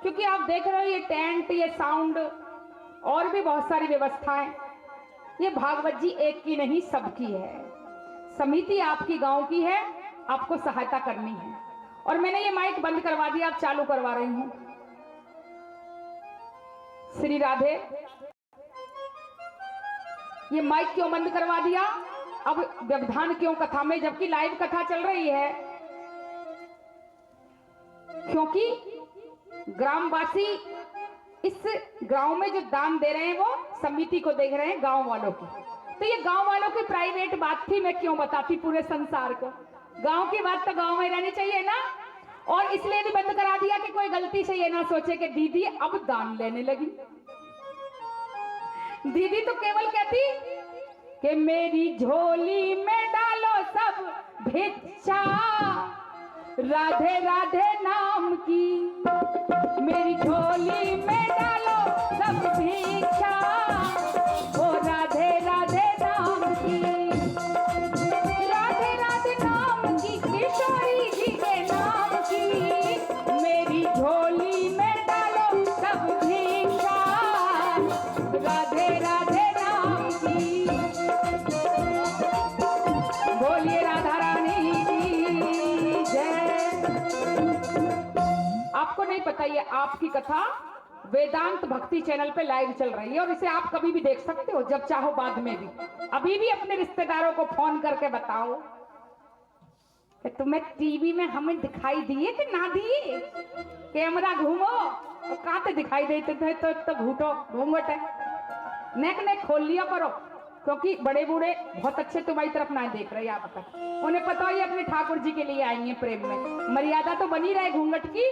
क्योंकि आप देख रहे हो ये टेंट, ये साउंड और भी बहुत सारी व्यवस्थाएं, ये भागवत जी एक की नहीं सबकी है। समिति आपकी गांव की है, आपको सहायता करनी है। और मैंने ये माइक बंद करवा दिया, आप चालू करवा रही हूं। श्री राधे, ये माइक क्यों बंद करवा दिया? अब व्यवधान क्यों कथा में, जबकि लाइव कथा चल रही है? क्योंकि ग्रामवासी इस गांव में जो दान दे रहे हैं वो समिति को देख रहे हैं, गांव वालों की। तो ये गांव वालों की प्राइवेट बात थी, मैं क्यों बताती पूरे संसार को। गांव की बात तो गांव में रहनी चाहिए ना। और इसलिए भी बंद करा दिया कि कोई गलती से ये ना सोचे कि दीदी अब दान लेने लगी। दीदी तो केवल कहती कि मेरी झोली में डालो सब भिक्षा, राधे राधे नाम की, मेरी झोली में डालो सब भिक्षा, वो राधे राधे नाम की, राधे राधे नाम की, किशोरी जी के नाम की, मेरी झोली में डालो सब भिक्षा, राधे राधे नाम की। बोलिए राधा रानी की जय। आपको नहीं पता, ये आपकी कथा वेदांत भक्ति चैनल पे लाइव चल रही है और इसे आप कभी भी देख सकते हो, जब चाहो, बाद में भी। अभी भी अपने रिश्तेदारों को फोन करके बताओ कि तुम्हें टीवी में हमें दिखाई दिए कि ना दिए। कैमरा घूमो तो कहां से दिखाई देते थे, तो घूटो घूंघट है। नेक नेक खोल लिया करो, क्योंकि बड़े बूढ़े बहुत अच्छे तुम्हारी तरफ ना देख रहे, आप पता, उन्हें पता है अपने ठाकुर जी के लिए आई है प्रेम में। मर्यादा तो बनी रहे घूंघट की,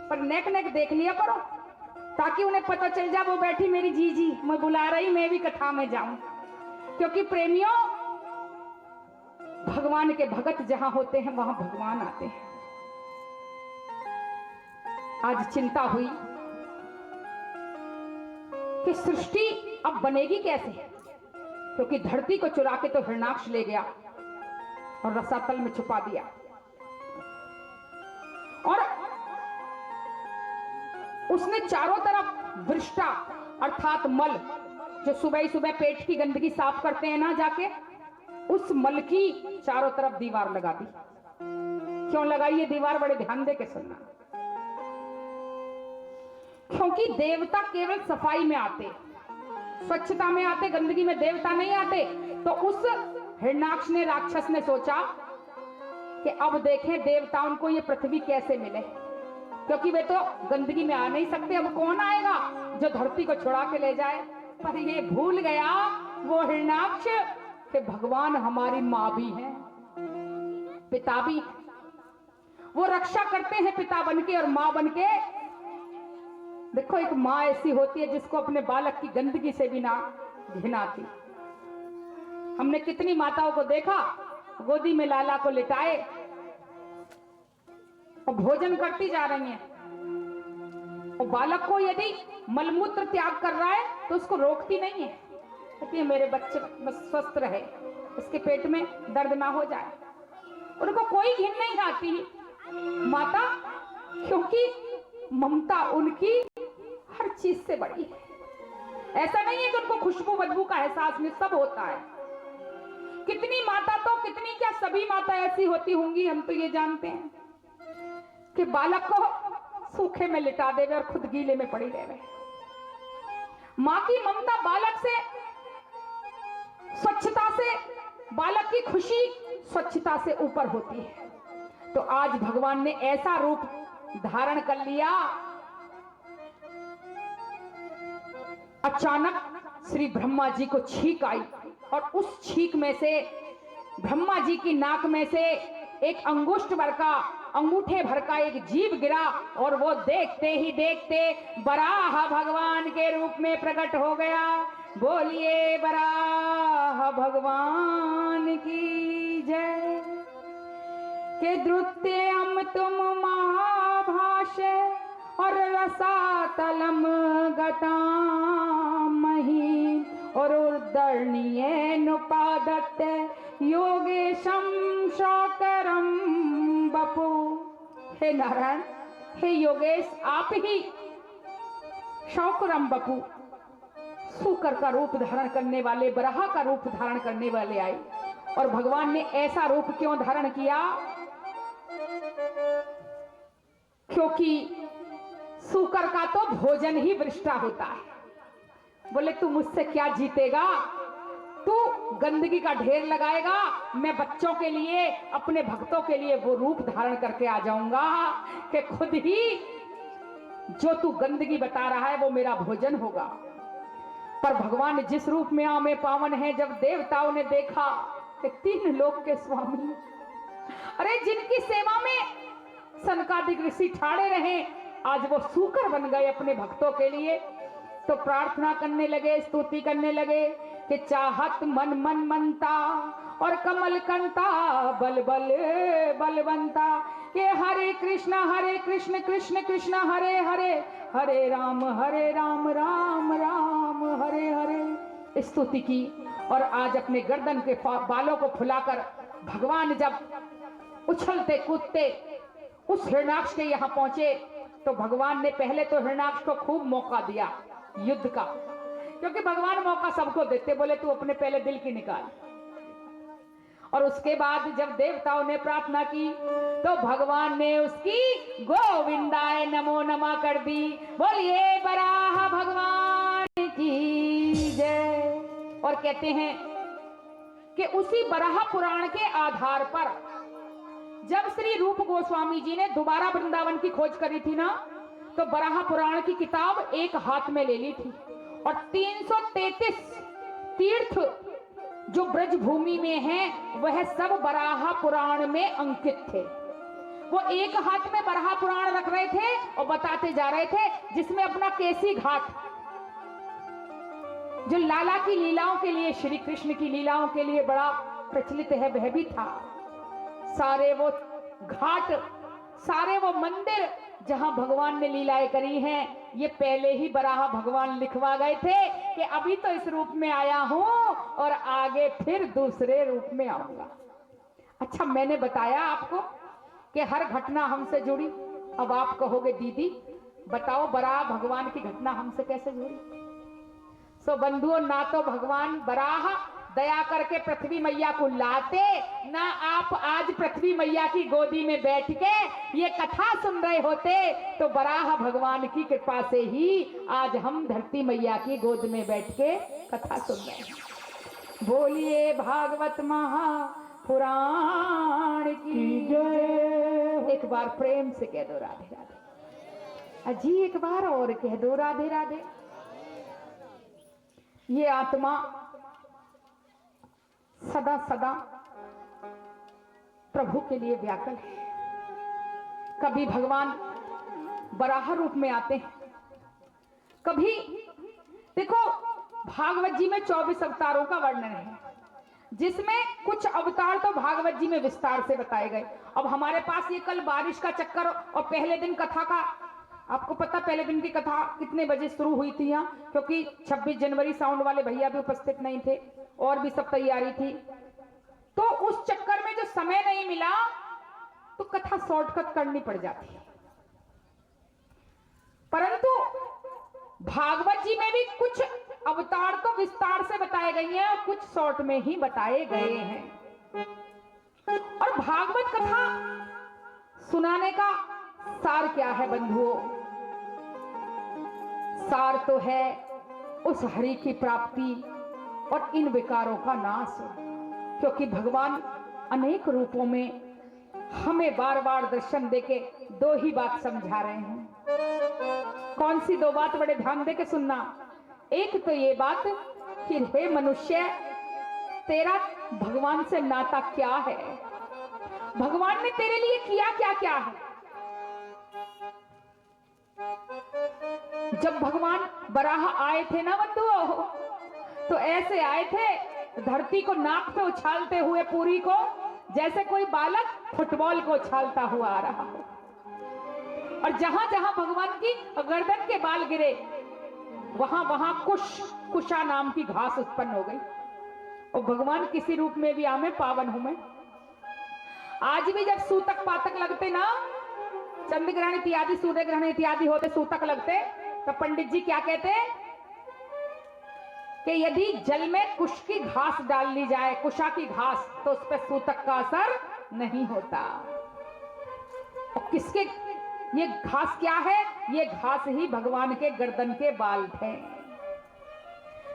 पर नेक नेक देख लिया करो, ताकि उन्हें पता चल जाए वो बैठी मेरी जीजी मैं बुला रही, मैं भी कथा में जाऊं। क्योंकि प्रेमियों, भगवान के भगत जहां होते हैं वहां भगवान आते हैं। आज चिंता हुई कि सृष्टि अब बनेगी कैसे, क्योंकि धरती को चुरा के तो हिरणाक्ष ले गया और रसातल में छुपा दिया। और उसने चारों तरफ वृष्टा अर्थात मल, जो सुबह सुबह पेट की गंदगी साफ करते हैं ना जाके, उस मल की चारों तरफ दीवार लगा दी। क्यों लगाई ये दीवार? बड़े ध्यान दे के सुनना। क्योंकि देवता केवल सफाई में आते, स्वच्छता में आते, गंदगी में देवता नहीं आते। तो उस हिरणाक्ष ने, राक्षस ने सोचा कि अब देखें देवताओं को ये पृथ्वी कैसे मिले, क्योंकि वे तो गंदगी में आ नहीं सकते। अब कौन आएगा जो धरती को छुड़ा के ले जाए? पर ये भूल गया वो हिरणाक्ष कि भगवान हमारी माँ भी है, पिता भी। वो रक्षा करते हैं पिता बनके और माँ बनके। देखो, एक माँ ऐसी होती है जिसको अपने बालक की गंदगी से भी ना घिन आती। हमने कितनी माताओं को देखा, गोदी में लाला को लिटाए और भोजन करती जा रही हैं, और बालक को यदि मलमूत्र त्याग कर रहा है तो उसको रोकती नहीं है, कहती है मेरे बच्चे बस स्वस्थ रहे, उसके पेट में दर्द ना हो जाए। उनको कोई घिन नहीं आती माता, क्योंकि ममता उनकी हर चीज से बड़ी है। ऐसा नहीं है कि उनको खुशबू बदबू का एहसास नहीं, सब होता है। कितनी माता तो, कितनी क्या सभी माता ऐसी होती होंगी, हम तो ये जानते हैं कि बालक को सूखे में लिटा देवे और खुद गीले में पड़ी रहे। मां की ममता बालक से, स्वच्छता से, बालक की खुशी स्वच्छता से ऊपर होती है। तो आज भगवान ने ऐसा रूप धारण कर लिया। अचानक श्री ब्रह्मा जी को छींक आई और उस छींक में से, ब्रह्मा जी की नाक में से एक अंगुष्ठ भर का, अंगूठे भर का एक जीव गिरा और वो देखते ही देखते बराह भगवान के रूप में प्रकट हो गया। बोलिए बराह भगवान की जय। के द्रुत्यम तुम महाभाष्य और रसातलम गतामहि और उर्दर्णीय नुपादत्य योगेशम शाकरम बपु। हे नारायण, हे योगेश, आप ही शौकरम बपू सूकर का रूप धारण करने वाले, बराह का रूप धारण करने वाले आए। और भगवान ने ऐसा रूप क्यों धारण किया? क्योंकि सूकर का तो भोजन ही वृष्टा होता है। बोले तू मुझसे क्या जीतेगा, तू गंदगी का ढेर लगाएगा, मैं बच्चों के लिए, अपने भक्तों के लिए वो रूप धारण करके आ जाऊंगा कि खुद ही जो तू गंदगी बता रहा है वो मेरा भोजन होगा। पर भगवान जिस रूप में आमे पावन है, जब देवताओं ने देखा कि 3 लोक के स्वामी, अरे जिनकी सेवा में सनकादिक ऋषि ठाड़े रहे, आज वो सूकर बन गए अपने भक्तों के लिए, तो प्रार्थना करने लगे, स्तुति करने लगे कि चाहत मन मन मनता और कमल कंता बल बल बलवंता, ये हरे कृष्ण कृष्ण कृष्ण हरे हरे, हरे राम राम राम हरे हरे स्तुति की। और आज अपने गर्दन के बालों को फुलाकर भगवान जब उछलते कूदते उस हिरणाक्ष के यहाँ पहुंचे, तो भगवान ने पहले तो हिरणाक्ष को खूब मौका दिया युद्ध का, क्योंकि भगवान मौका सबको देते, बोले तू अपने पहले दिल की निकाल। और उसके बाद जब देवताओं ने प्रार्थना की तो भगवान ने उसकी गोविंदाय नमो नमः कर दी। बोलिए बराह भगवान की जय। और कहते हैं कि उसी बराह पुराण के आधार पर जब श्री रूप गोस्वामी जी ने दोबारा वृंदावन की खोज करी थी ना, तो बराह पुराण की किताब एक हाथ में ले ली थी और 333 तीर्थ जो ब्रज भूमि में हैं वह सब बराह पुराण में अंकित थे। वो एक हाथ में बराह पुराण रख रहे थे और बताते जा रहे थे, जिसमें अपना केसी घाट जो लाला की लीलाओं के लिए, श्री कृष्ण की लीलाओं के लिए बड़ा प्रचलित है, वह भी था। सारे वो घाट, सारे वो मंदिर जहां भगवान ने लीलाएं करी हैं, ये पहले ही बराह भगवान लिखवा गए थे कि अभी तो इस रूप में आया हूं और आगे फिर दूसरे रूप में आऊंगा। अच्छा, मैंने बताया आपको कि हर घटना हमसे जुड़ी। अब आप कहोगे दीदी बताओ बराह भगवान की घटना हमसे कैसे जुड़ी? सो बंधुओं, ना तो भगवान बराह दया करके पृथ्वी मैया को लाते, ना आप आज पृथ्वी मैया की गोदी में बैठ के ये कथा सुन रहे होते, तो बराह भगवान की कृपा से ही आज हम धरती मैया की गोद में बैठ के कथा सुन रहे हैं। बोलिए भागवत महापुराण की जय। एक बार प्रेम से कह दो राधे राधे। अजी एक बार और कह दो राधे राधे। ये आत्मा सदा सदा प्रभु के लिए व्याकुल है। कभी भगवान बराह रूप में आते हैं, कभी देखो भागवत जी में 24 अवतारों का वर्णन है, जिसमें कुछ अवतार तो भागवत जी में विस्तार से बताए गए। अब हमारे पास ये कल बारिश का चक्कर और पहले दिन कथा का, आपको पता पहले दिन की कथा कितने बजे शुरू हुई थी यहाँ, क्योंकि 26 जनवरी साउंड वाले भैया भी उपस्थित नहीं थे और भी सब तैयारी थी, तो उस चक्कर में जो समय नहीं मिला तो कथा शॉर्टकट करनी पड़ जाती है। परंतु भागवत जी में भी कुछ अवतार तो विस्तार से बताए गए हैं और कुछ शॉर्ट में ही बताए गए हैं। और भागवत कथा सुनाने का सार क्या है बंधुओं? सार तो है उस हरि की प्राप्ति और इन विकारों का नाश, क्योंकि भगवान अनेक रूपों में हमें बार बार दर्शन देके 2 ही बात समझा रहे हैं। कौन सी 2 बात? बड़े ध्यान देके सुनना। एक तो ये बात कि हे मनुष्य, तेरा भगवान से नाता क्या है, भगवान ने तेरे लिए किया क्या क्या है। जब भगवान बराह आए थे ना बंधुओं, तो ऐसे आए थे धरती को नाक पे उछालते हुए, पूरी को, जैसे कोई बालक फुटबॉल को उछालता हुआ आ रहा हो। और जहां जहां भगवान की गर्दन के बाल गिरे, वहां वहां कुशा नाम की घास उत्पन्न हो गई। और भगवान किसी रूप में भी आमे पावन हूं मैं। आज भी जब सूतक पातक लगते ना, चंद्र ग्रहण इत्यादि, सूर्य ग्रहण इत्यादि होते, सूतक लगते, तो पंडित जी क्या कहते कि यदि जल में कुश की घास डाल ली जाए, कुशा की घास, तो उस पर सूतक का असर नहीं होता। और किसके, ये घास क्या है? ये घास ही भगवान के गर्दन के बाल थे।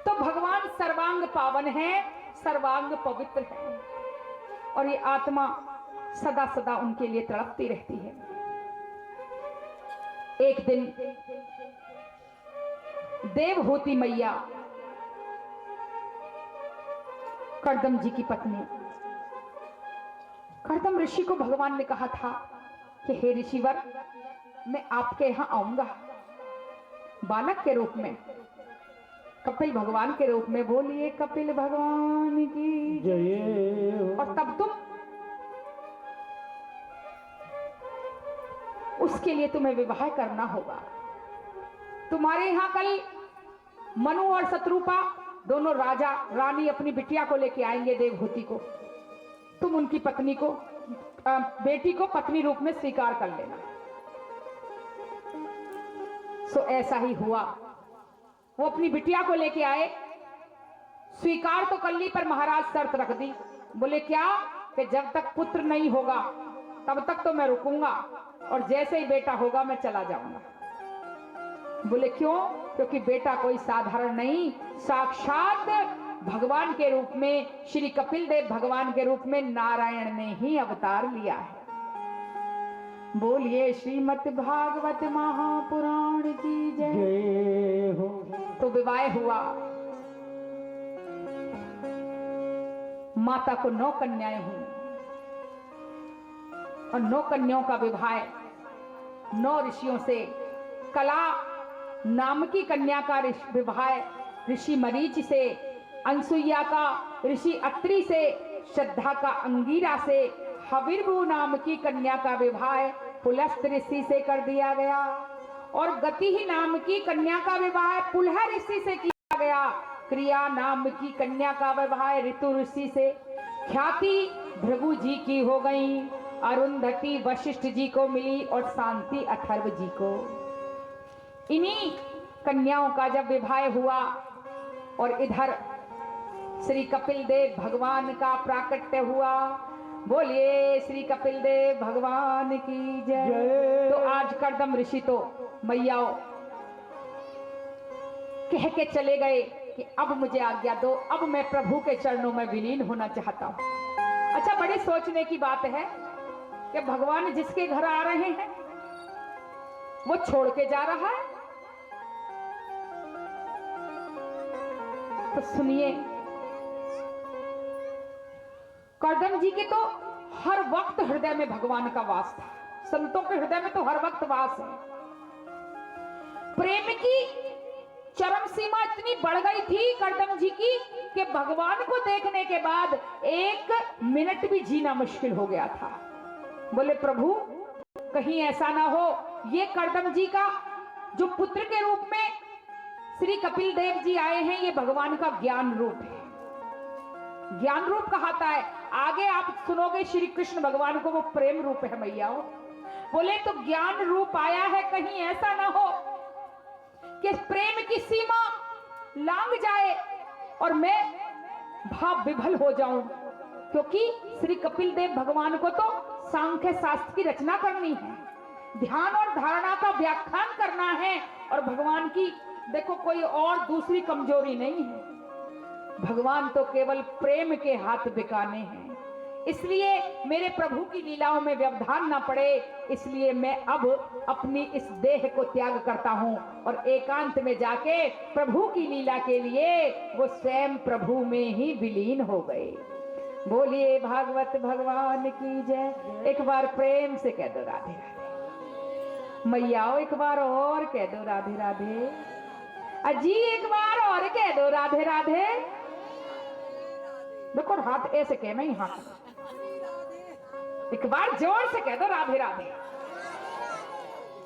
तो भगवान सर्वांग पावन है, सर्वांग पवित्र है, और ये आत्मा सदा सदा उनके लिए तड़पती रहती है। एक दिन देवहूति मैया, कर्दम जी की पत्नी, कर्दम ऋषि को भगवान ने कहा था कि हे ऋषिवर, मैं आपके यहां आऊंगा बालक के रूप में, कपिल भगवान के रूप में। बोलिए कपिल भगवान की जय। और तब तुम, उसके लिए तुम्हें विवाह करना होगा। तुम्हारे यहां कल मनु और शत्रुपा दोनों राजा रानी अपनी बिटिया को लेके आएंगे देवहूति को। तुम उनकी पत्नी को, बेटी को पत्नी रूप में स्वीकार कर लेना। सो ऐसा ही हुआ। वो अपनी बिटिया को लेके आए, स्वीकार तो कर ली, पर महाराज शर्त रख दी। बोले क्या? कि जब तक पुत्र नहीं होगा तब तक तो मैं रुकूंगा, और जैसे ही बेटा होगा मैं चला जाऊंगा। बोले क्यों? क्योंकि बेटा कोई साधारण नहीं, साक्षात भगवान के रूप में, श्री कपिल देव भगवान के रूप में नारायण ने ही अवतार लिया है। बोलिए श्रीमद् भागवत महापुराण की जय हो। तो विवाह हुआ। माता को 9 कन्याएं हुई, और 9 कन्याओं का विवाह 9 ऋषियों से। कला नाम की कन्या का विवाह ऋषि मरीच से, अनसुईया का ऋषि अत्रि से, श्रद्धा का अंगीरा से, हविर्भु नाम की कन्या का विवाह पुलस्त ऋषि से कर दिया गया, और गति ही नाम की कन्या का विवाह पुलह ऋषि से किया गया। क्रिया नाम की कन्या का विवाह ऋतु ऋषि से। ख्याति भृगु जी की हो गई, अरुंधति वशिष्ठ जी को मिली, और शांति अथर्व जी को। इन्हीं कन्याओं का जब विवाह हुआ, और इधर श्री कपिल देव भगवान का प्राकट्य हुआ। बोलिए श्री कपिल देव भगवान की जय। तो आज कर्दम ऋषि तो मैयाओं कह के चले गए कि अब मुझे आज्ञा दो, अब मैं प्रभु के चरणों में विलीन होना चाहता हूं। अच्छा, बड़ी सोचने की बात है कि भगवान जिसके घर आ रहे हैं वो छोड़ के जा रहा है। तो सुनिए, कर्दम जी के तो हर वक्त हृदय में भगवान का वास था। संतों के हृदय में तो हर वक्त वास है। प्रेम की चरम सीमा इतनी बढ़ गई थी कर्दम जी की कि भगवान को देखने के बाद 1 मिनट भी जीना मुश्किल हो गया था। बोले प्रभु, कहीं ऐसा ना हो ये कर्दम जी का जो पुत्र के रूप में श्री कपिल देव जी आए हैं, ये भगवान का ज्ञान रूप है। ज्ञान रूप कहाता है। आगे आप सुनोगे श्री कृष्ण भगवान को वो प्रेम रूप है मैयाओं। बोले तो ज्ञान रूप आया है, कहीं ऐसा ना हो कि प्रेम की सीमा लांघ जाए और मैं भाव विभल हो जाऊं, क्योंकि श्री कपिल देव भगवान को तो सांख्य शास्त्र की रचना करनी है, ध्यान और धारणा का व्याख्यान करना है, और भगवान की देखो कोई और दूसरी कमजोरी नहीं है। भगवान तो केवल प्रेम के हाथ बिकाने हैं। इसलिए मेरे प्रभु की लीलाओं में व्यवधान ना पड़े, इसलिए मैं अब अपनी इस देह को त्याग करता हूं और एकांत में जाके प्रभु की लीला के लिए वो स्वयं प्रभु में ही विलीन हो गए। बोलिए भागवत भगवान की जय। एक बार प्रेम से कह दो राधे राधे। मैयाओ एक बार और कह दो राधे राधे। अजी एक बार और कह दो राधे राधे। देखो हाथ ऐसे कहना ही, हाथ एक बार जोर से कह दो राधे राधे।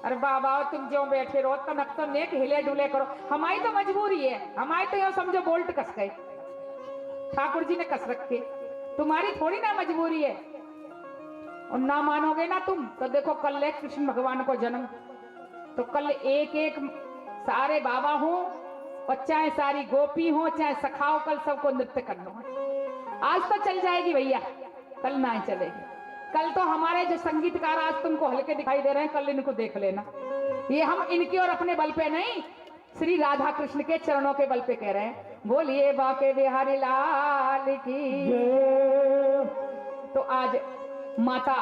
अरे बाबा तुम जो बैठे रहो तनक तो नेक हिले डुले करो, हमारी तो मजबूरी है, हमारी तो यह समझो बोल्ट कस गए, ठाकुर जी ने कस रखे, तुम्हारी थोड़ी ना मजबूरी है। और ना मानोगे ना तुम तो देखो कल है कृष्ण भगवान को जन्म, तो कल एक एक सारे बाबा हो और चाहे सारी गोपी हो चाहे सखाओ, कल सबको नृत्य करना है। आज तो चल जाएगी भैया, कल ना चलेगी। कल तो हमारे जो संगीतकार आज तुमको हल्के दिखाई दे रहे हैं, कल इनको देख लेना। ये हम इनके और अपने बल पे नहीं, श्री राधा कृष्ण के चरणों के बल पे कह रहे हैं। बोलिए बाके बिहारी लाल की। तो आज माता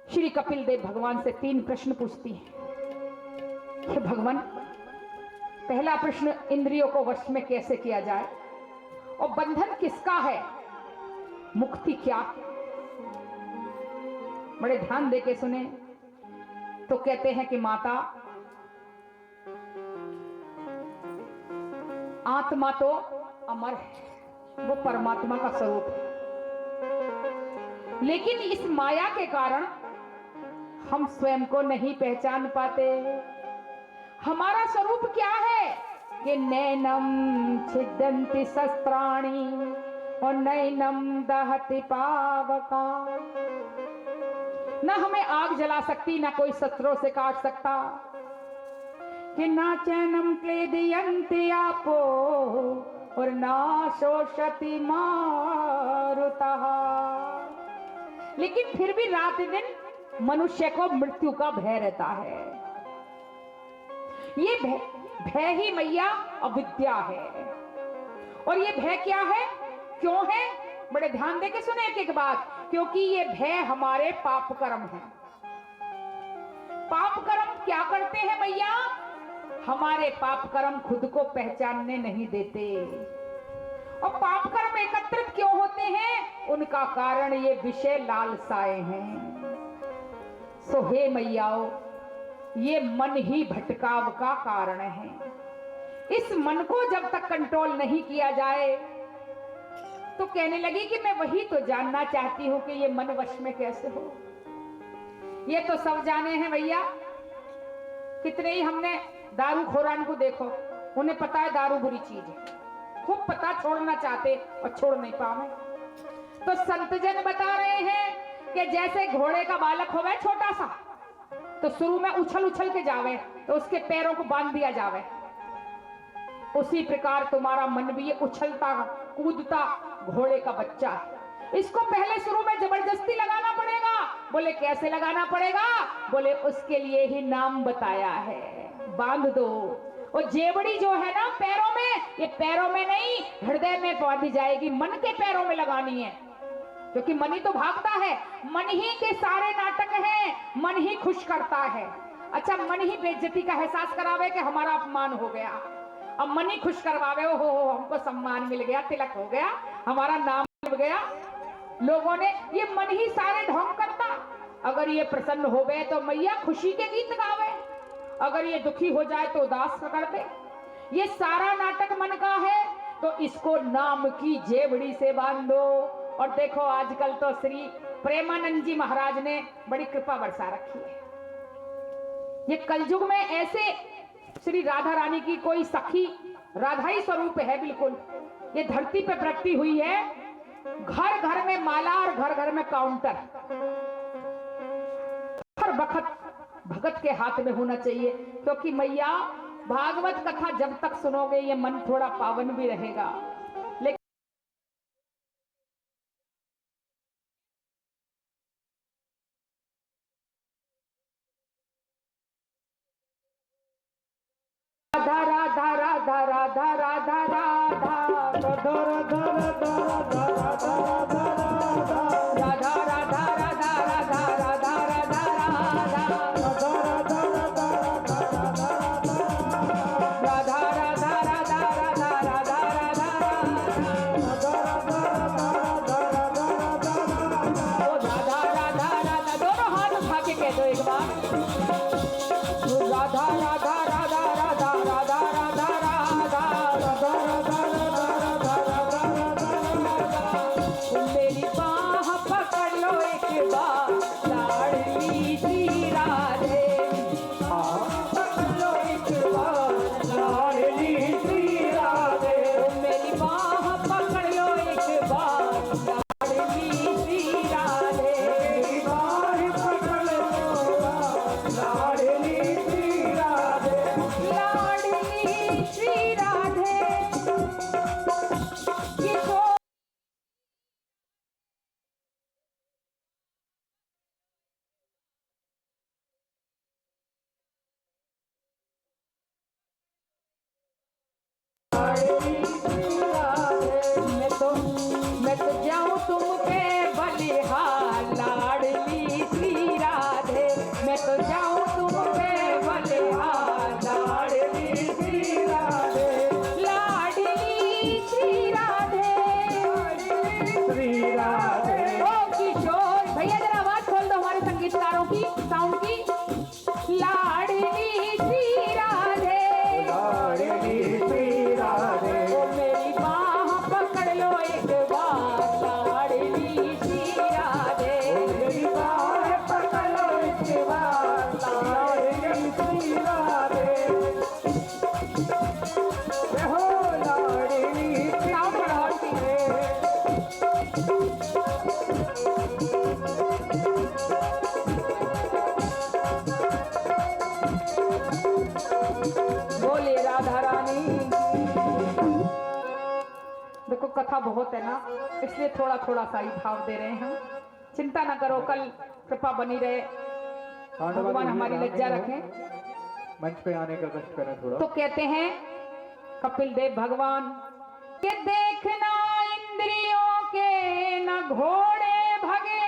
श्री कपिल देव भगवान से 3 प्रश्न पूछती है कि भगवान, पहला प्रश्न इंद्रियों को वश में कैसे किया जाए और बंधन किसका है, मुक्ति क्या। बड़े ध्यान देके सुने। तो कहते हैं कि माता, आत्मा तो अमर है, वो परमात्मा का स्वरूप है, लेकिन इस माया के कारण हम स्वयं को नहीं पहचान पाते। हमारा स्वरूप क्या है कि नैनम छिदन्ति शस्त्राणि और नैनम दहति पावका। ना हमें आग जला सकती, ना कोई शस्त्रों से काट सकता, कि ना चैनम क्लेदयन्ति आपो और ना शोषति मारुतः। लेकिन फिर भी रात दिन मनुष्य को मृत्यु का भय रहता है। ये भय ही मैया अविद्या है। और ये भय क्या है, क्यों है, बड़े ध्यान देके सुने एक एक बात। क्योंकि ये भय हमारे पाप कर्म है। पाप कर्म क्या करते हैं मैया, हमारे पाप कर्म खुद को पहचानने नहीं देते। और पाप कर्म एकत्रित क्यों होते हैं, उनका कारण ये विषय लालसाएं हैं। सो हे मैयाओ, ये मन ही भटकाव का कारण है। इस मन को जब तक कंट्रोल नहीं किया जाए, तो कहने लगी कि मैं वही तो जानना चाहती हूं कि ये मन वश में कैसे हो। ये तो सब जाने हैं भैया, कितने ही हमने दारू खोरान को देखो, उन्हें पता है दारू बुरी चीज है, खूब पता, छोड़ना चाहते और छोड़ नहीं पावे। तो संत जन बता रहे हैं कि जैसे घोड़े का बालक होवे छोटा सा, तो शुरू में उछल उछल के जावे तो उसके पैरों को बांध दिया जावे, उसी प्रकार तुम्हारा मन भी ये उछलता कूदता घोड़े का बच्चा है। इसको पहले शुरू में जबरदस्ती लगाना पड़ेगा। बोले कैसे लगाना पड़ेगा, बोले उसके लिए ही नाम बताया है, बांध दो। और जेवड़ी जो है ना पैरों में, ये पैरों में नहीं हृदय में बांधी जाएगी, मन के पैरों में लगानी है, क्योंकि मन ही तो भागता है। मन ही के सारे नाटक हैं, मन ही खुश करता है। अच्छा, मन ही बेइज्जती का एहसास करावे कि हमारा अपमान हो गया, अब मन ही खुश करवावे, हो हमको सम्मान मिल गया, तिलक हो गया, हमारा नाम मिल गया लोगों ने। ये मन ही सारे ढोंग करता। अगर ये प्रसन्न हो गए तो मैया खुशी के गीत गावे, अगर ये दुखी हो जाए तो उदास कर दे। ये सारा नाटक मन का है, तो इसको नाम की जेवड़ी से बांधो। और देखो आजकल तो श्री प्रेमानंद जी महाराज ने बड़ी कृपा बरसा रखी है। ये कलयुग में ऐसे श्री राधा रानी की कोई सखी, राधा ही स्वरूप है बिल्कुल, ये धरती पे प्रकटी हुई है। घर घर में माला और घर घर में काउंटर, हर वक्त भगत के हाथ में होना चाहिए। क्योंकि मैया भागवत कथा जब तक सुनोगे ये मन थोड़ा पावन भी रहेगा। राधा राधा राधा राधा राधा बोले राधा रानी। देखो कथा बहुत है ना, इसलिए थोड़ा थोड़ा सा ही भाव दे रहे हैं हम। चिंता ना करो, कल कृपा बनी रहे, भगवान हमारी लज्जा रखें। मंच पे आने का कष्ट करें थोड़ा। तो कहते हैं कपिल देव भगवान के देखना इंद्रियों के न घोड़े भगे,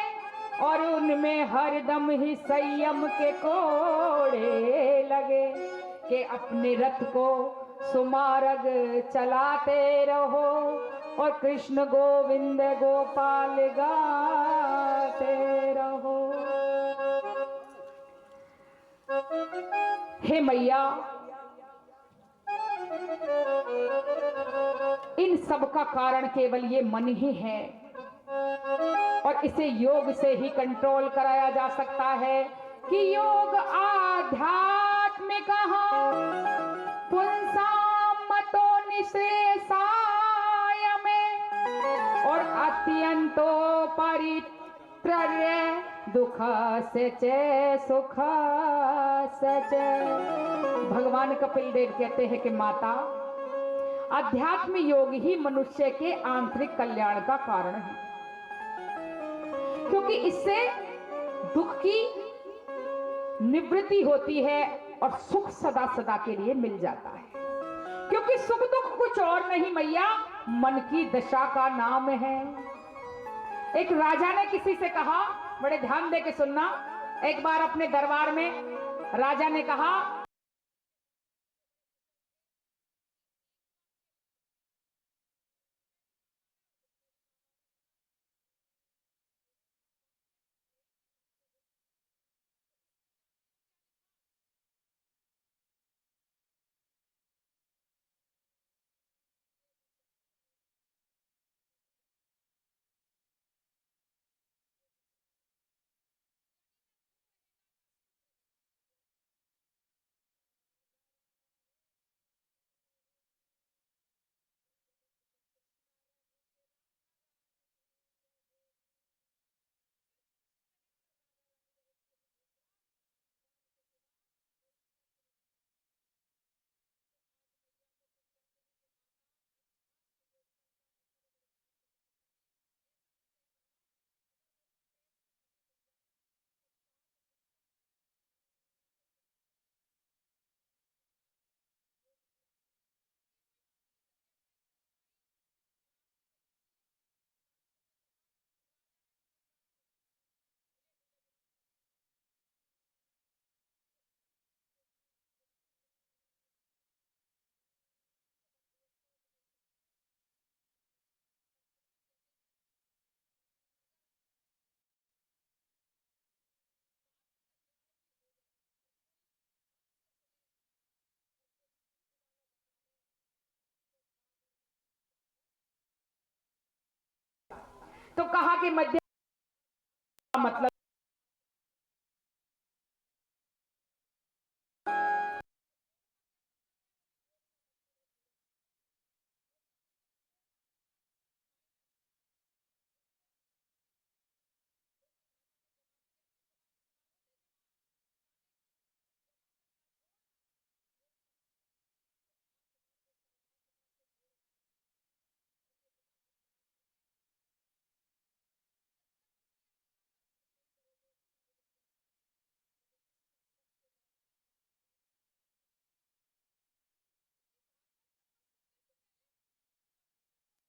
और उनमें हरदम ही संयम के कोड़े लगे, कि अपने रथ को सुमार्ग चलाते रहो और कृष्ण गोविंद गोपाल गाते रहो। हे मैया, इन सब का कारण केवल ये मन ही है, और इसे योग से ही कंट्रोल कराया जा सकता है। कि योग आध्यात्मिक पुंसामतो निःश्रेयसाय में, और अत्यंतो परित्रर्य दुख से चे सुख से चे। भगवान कपिल देव कहते हैं कि माता, अध्यात्म योग ही मनुष्य के आंतरिक कल्याण का कारण है, क्योंकि इससे दुख की निवृत्ति होती है और सुख सदा सदा के लिए मिल जाता है। क्योंकि सुख दुख कुछ और नहीं मैया, मन की दशा का नाम है। एक राजा ने किसी से कहा, बड़े ध्यान दे के सुनना, एक बार अपने दरबार में राजा ने कहा, तो कहा कि मध्य मतलब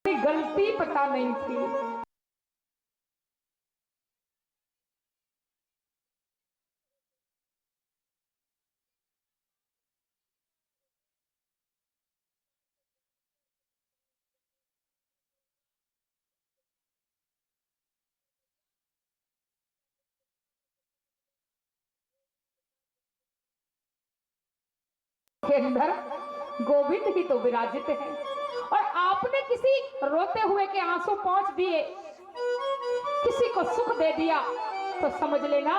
गलती पता नहीं थी। के अंदर गोविंद ही तो विराजित है, और आपने किसी रोते हुए के आंसू पहुंच दिए, किसी को सुख दे दिया, तो समझ लेना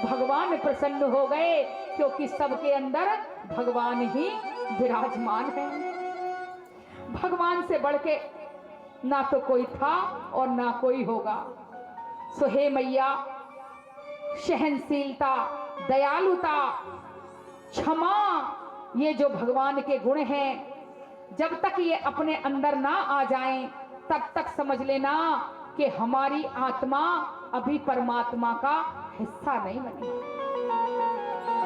भगवान प्रसन्न हो गए, क्योंकि सबके अंदर भगवान ही विराजमान है। भगवान से बढ़ के ना तो कोई था और ना कोई होगा। सो हे मैया, सहनशीलता, दयालुता, क्षमा, ये जो भगवान के गुण हैं, जब तक ये अपने अंदर ना आ जाएं, तब तक समझ लेना कि हमारी आत्मा अभी परमात्मा का हिस्सा नहीं बनी।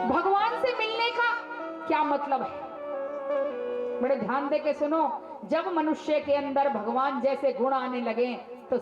भगवान से मिलने का क्या मतलब है? बड़े ध्यान दे के सुनो। जब मनुष्य के अंदर भगवान जैसे गुण आने लगे तो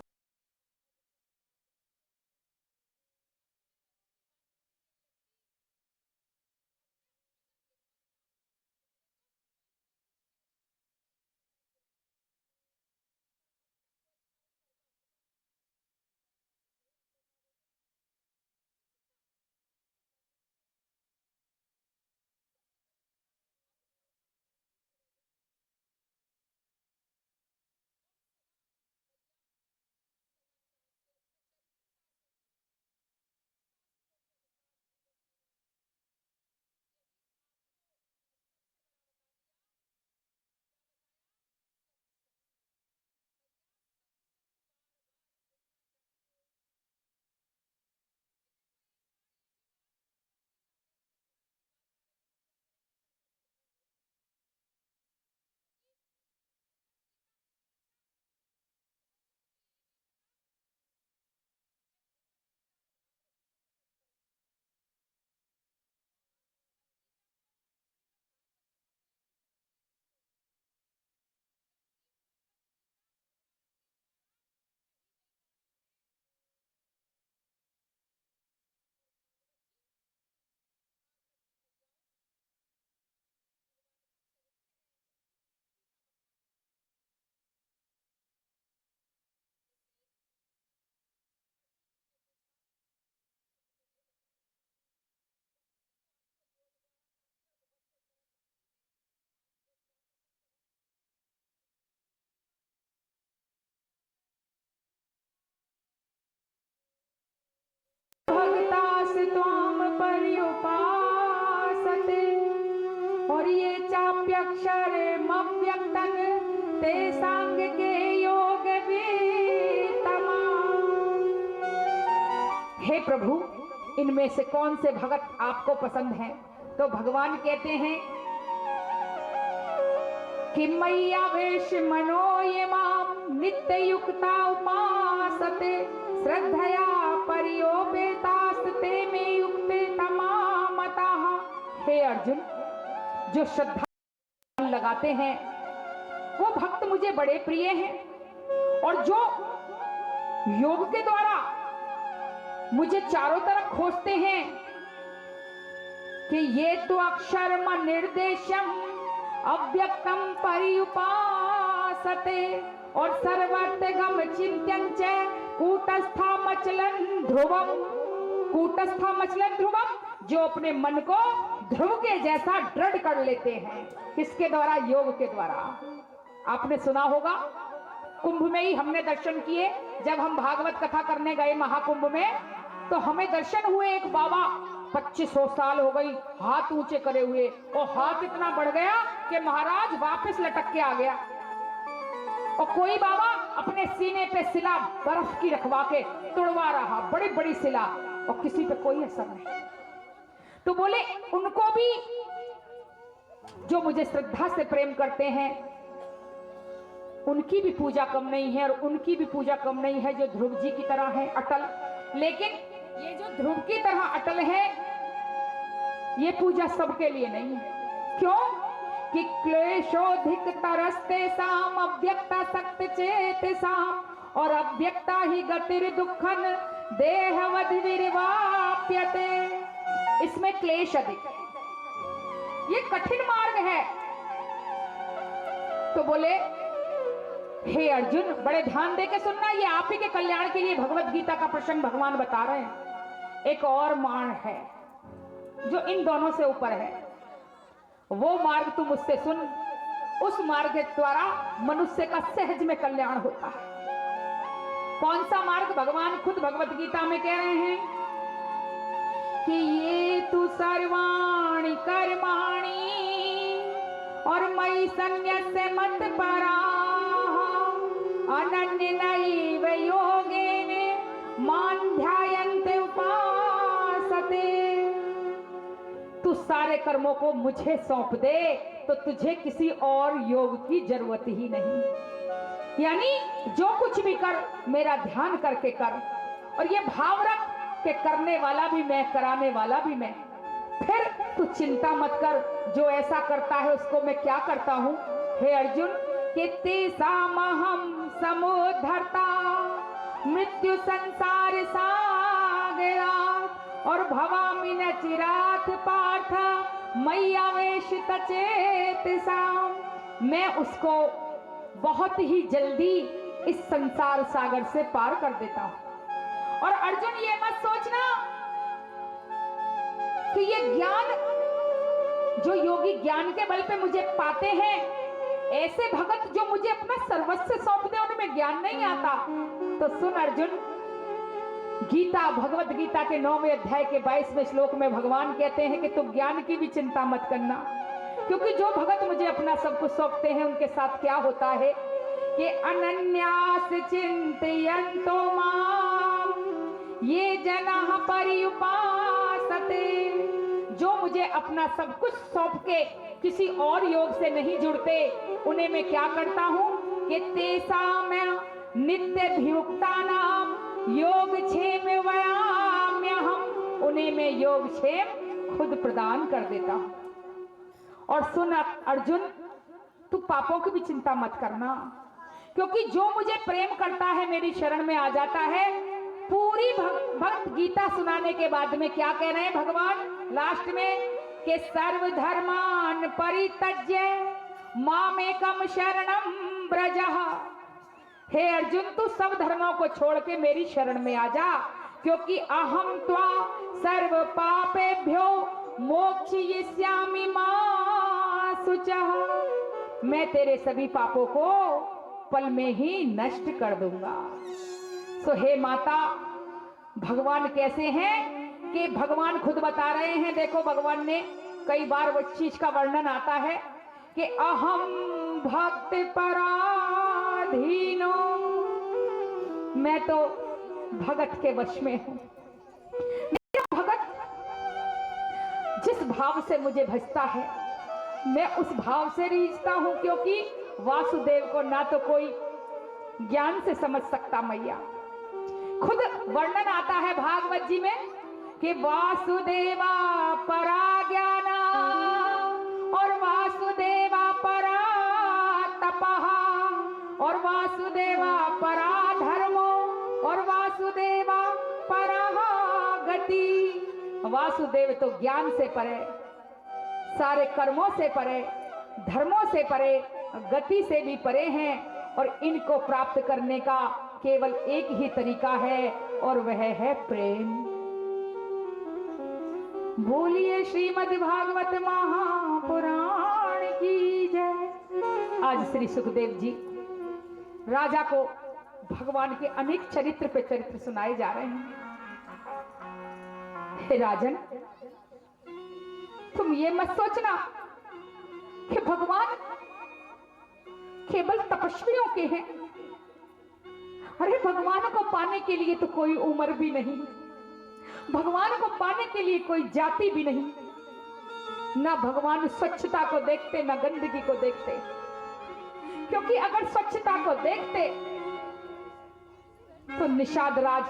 भक्तास त्वाम पर्युपासते और ये चाप्यक्षरमव्यक्तं ते सांग के योग वीतमा। हे प्रभु, इनमें से कौन से भगत आपको पसंद हैं? तो भगवान कहते हैं कि मैया वेश मनो ये माम नित्य युक्ता उपासते श्रद्धया परियोपेतास्ते में युक्ते तमामतः। हे अर्जुन, जो श्रद्धा लगाते हैं वो भक्त मुझे बड़े प्रिय हैं, और जो योग के द्वारा मुझे चारों तरफ खोजते हैं कि ये तो अक्षरम निर्देशम अव्यक्तम पर्युपासते और सर्वत्रगम चिंत्यं च कूटस्थामचलं ध्रुवम। कूटस्थामचलं ध्रुवम, जो अपने मन को ध्रुव के जैसा दृढ़ कर लेते हैं। किसके द्वारा? योग के द्वारा। आपने सुना होगा, कुंभ में ही हमने दर्शन किए। जब हम भागवत कथा करने गए महाकुंभ में, तो हमें दर्शन हुए एक बाबा, 2500 साल हो गई, हाथ ऊंचे करे हुए, और हाथ इतना बढ़ गया कि महाराज वापस लटक के आ गया। और कोई बाबा अपने सीने पे शिला बर्फ की रखवा के तुड़वा रहा, बड़ी बड़ी शिला, और किसी पे कोई असर नहीं। तो बोले उनको भी, जो मुझे श्रद्धा से प्रेम करते हैं, उनकी भी पूजा कम नहीं है, और उनकी भी पूजा कम नहीं है जो ध्रुव जी की तरह है अटल। लेकिन ये जो ध्रुव की तरह अटल है, ये पूजा सबके लिए नहीं है। क्यों? कि क्लेशोधिक तरस्ते साम अव्यक्ता सक्त चेत साम, और अव्यक्ता ही गतिर दुखन देहवद विर्वाप्यते। इसमें क्लेश अधिक है, ये कठिन मार्ग है। तो बोले हे अर्जुन, बड़े ध्यान दे के सुनना, ये आप ही के कल्याण के लिए भगवत गीता का प्रसंग भगवान बता रहे हैं। एक और मार्ग है जो इन दोनों से ऊपर है, वो मार्ग तू मुझसे सुन। उस मार्ग के द्वारा मनुष्य का सहज में कल्याण होता है। कौन सा मार्ग? भगवान खुद भगवत गीता में कह रहे हैं कि ये तू सर्वाणि कर्माणि और मयि सन्न्यस्य मत्पराः अनन्यनैव योगेन मां ध्यायन्ते उपासते। तू सारे सारे कर्मों को मुझे सौंप दे तो तुझे किसी और योग की जरूरत ही नहीं। यानी जो कुछ भी कर मेरा ध्यान करके कर, और ये भाव रख कि करने वाला भी मैं, कराने वाला भी मैं। फिर तू चिंता मत कर, जो ऐसा करता है उसको मैं क्या करता हूं। हे अर्जुन, कि तेसामहं समुद्धर्ता मृत्यु संसार सागरा और भवामि न चिरात पार्थ मय्यावेशित चेतसाम। मैं उसको बहुत ही जल्दी इस संसार सागर से पार कर देता हूं। और अर्जुन ये मत सोचना कि ये ज्ञान जो योगी ज्ञान के बल पे मुझे पाते हैं, ऐसे भगत जो मुझे अपना सर्वस्व सौंप दे उनमें ज्ञान नहीं आता। तो सुन अर्जुन, गीता, भगवत गीता के 9वें अध्याय के 22वें श्लोक में भगवान कहते हैं कि तुम ज्ञान की भी चिंता मत करना, क्योंकि जो भगत मुझे अपना सब कुछ सौंपते हैं उनके साथ क्या होता है कि अनन्यास चिंतयन्तो माम ये जनाः पर्युपासते। जो मुझे अपना सब कुछ सौंप के किसी और योग से नहीं जुड़ते, उन्हें मैं क्या करता हूं कि तेसाम नित्यभियुक्तानां योगक्षेम वयाम्यहम्, उन्हें मैं योगक्षेम खुद प्रदान कर देता हूं। और सुन अर्जुन, तू पापों की भी चिंता मत करना, क्योंकि जो मुझे प्रेम करता है मेरी शरण में आ जाता है। पूरी भक्त गीता सुनाने के बाद में क्या कह रहे हैं भगवान लास्ट में कि सर्वधर्मान परित्यज्य मामेकम शरणं व्रजः। हे अर्जुन, तू सब धर्मों को छोड़ के मेरी शरण में आ जा, क्योंकि अहम त्वा सर्व पापेभ्यो मोक्षयिष्यामि मा शुचः। मैं तेरे सभी पापों को पल में ही नष्ट कर दूंगा। सो हे माता, भगवान कैसे हैं कि भगवान खुद बता रहे हैं। देखो, भगवान ने कई बार वो चीज का वर्णन आता है कि अहम भक्ति पराधीनो, मैं तो भगत के वश में हूं। मेरा भगत जिस भाव से मुझे भजता है मैं उस भाव से रीझता हूं, क्योंकि वासुदेव को ना तो कोई ज्ञान से समझ सकता मैया। खुद वर्णन आता है भागवत जी में कि वासुदेवा परा ज्ञाना और वासुदेवा परा तपहा और वासुदेवा परा धर्मो और वासुदेवा परा गति। वासुदेव तो ज्ञान से परे, सारे कर्मों से परे, धर्मों से परे, गति से भी परे हैं, और इनको प्राप्त करने का केवल एक ही तरीका है और वह है प्रेम। बोलिए श्रीमद् भागवत महापुराण की जय। आज श्री सुखदेव जी राजा को भगवान के अनेक चरित्र पे चरित्र सुनाए जा रहे हैं। हे राजन, तुम ये मत सोचना कि भगवान केवल तपस्वियों के हैं। अरे, भगवान को पाने के लिए तो कोई उम्र भी नहीं, भगवान को पाने के लिए कोई जाति भी नहीं। ना भगवान स्वच्छता को देखते, ना गंदगी को देखते, क्योंकि अगर स्वच्छता को देखते तो निषाद राज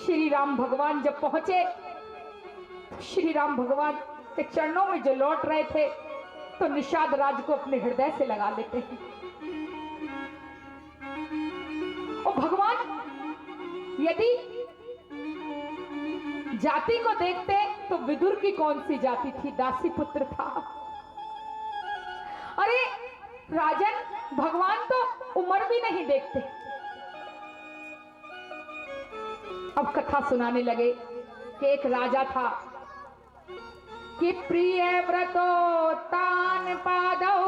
श्री राम भगवान जब पहुंचे तो श्री राम भगवान के चरणों में जो लौट रहे थे तो निषाद राज को अपने हृदय से लगा लेते हैं। और भगवान यदि जाति को देखते तो विदुर की कौन सी जाति थी, दासी पुत्र था। अरे राजन, भगवान तो उम्र भी नहीं देखते। अब कथा सुनाने लगे कि एक राजा था कि प्रिय व्रतो तान पादौ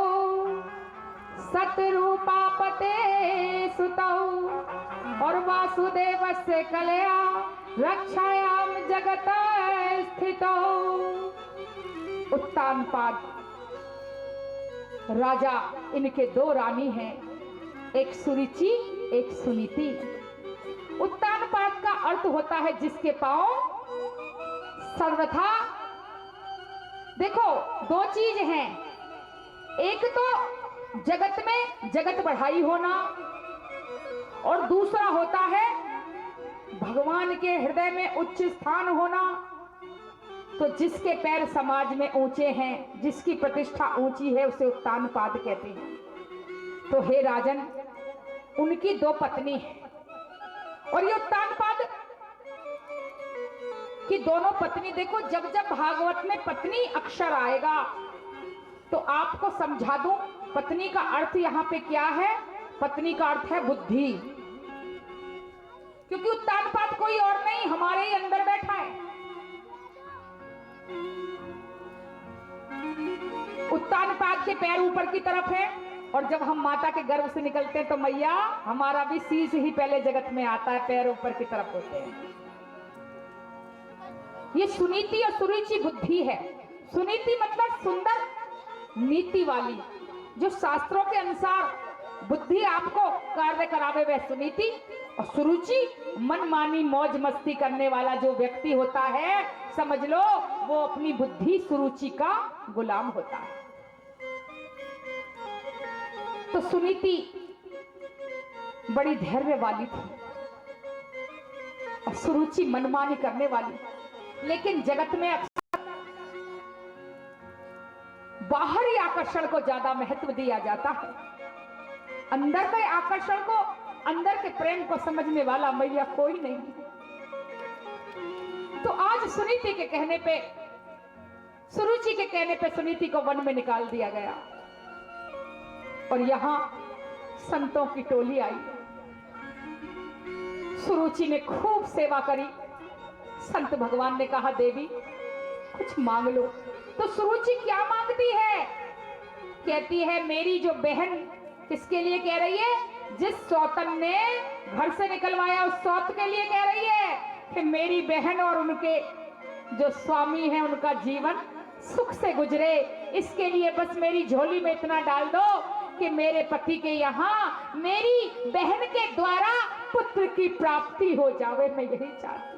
सतरूपापते सुतौ और वासुदेवस्य कलया रक्षायाम जगत स्थितौ। उत्तानपाद राजा, इनके दो रानी हैं, एक सुरुचि एक सुनीति। उत्तानपाद का अर्थ होता है जिसके पांव सर्वथा देखो, दो चीज हैं, एक तो जगत में जगत बढ़ाई होना, और दूसरा होता है भगवान के हृदय में उच्च स्थान होना। तो जिसके पैर समाज में ऊंचे हैं, जिसकी प्रतिष्ठा ऊंची है, उसे उत्तानपाद कहते हैं। तो हे राजन, उनकी दो पत्नी है, और ये उत्तानपाद की दोनों पत्नी, देखो जब जब भागवत में पत्नी अक्षर आएगा तो आपको समझा दूं पत्नी का अर्थ यहां पे क्या है। पत्नी का अर्थ है बुद्धि, क्योंकि उत्तानपाद कोई और नहीं, हमारे ही अंदर बैठा है। उत्तानपाद के पैर ऊपर की तरफ है, और जब हम माता के गर्भ से निकलते हैं तो मैया हमारा भी शीश ही पहले जगत में आता है, पैर ऊपर की तरफ होते हैं। ये सुनीति और सुरुचि बुद्धि है। सुनीति मतलब सुंदर नीति वाली, जो शास्त्रों के अनुसार बुद्धि आपको कार्य करावे, वह सुनीति। और सुरुचि मनमानी मौज मस्ती करने वाला जो व्यक्ति होता है, समझ लो वो अपनी बुद्धि सुरुचि का गुलाम होता है। तो सुनीति बड़ी धैर्य वाली थी और सुरुचि मनमानी करने वाली। लेकिन जगत में अक्सर बाहरी आकर्षण को ज्यादा महत्व दिया जाता है, अंदर के आकर्षण को, अंदर के प्रेम को समझने वाला मैया कोई नहीं। तो आज सुनीति के कहने पे, सुरुचि के कहने पे सुनीति को वन में निकाल दिया गया, और यहां संतों की टोली आई। सुरुचि ने खूब सेवा करी। संत भगवान ने कहा देवी कुछ मांग लो। तो सुरुचि क्या मांगती है? कहती है मेरी जो बहन, किसके लिए कह रही है? जिस सौतन ने घर से निकलवाया उस सौत के लिए कह रही है कि मेरी बहन और उनके जो स्वामी है उनका जीवन सुख से गुजरे, इसके लिए बस मेरी झोली में इतना डाल दो कि मेरे पति के यहाँ मेरी बहन के द्वारा पुत्र की प्राप्ति हो जावे। मैं यही चाहती।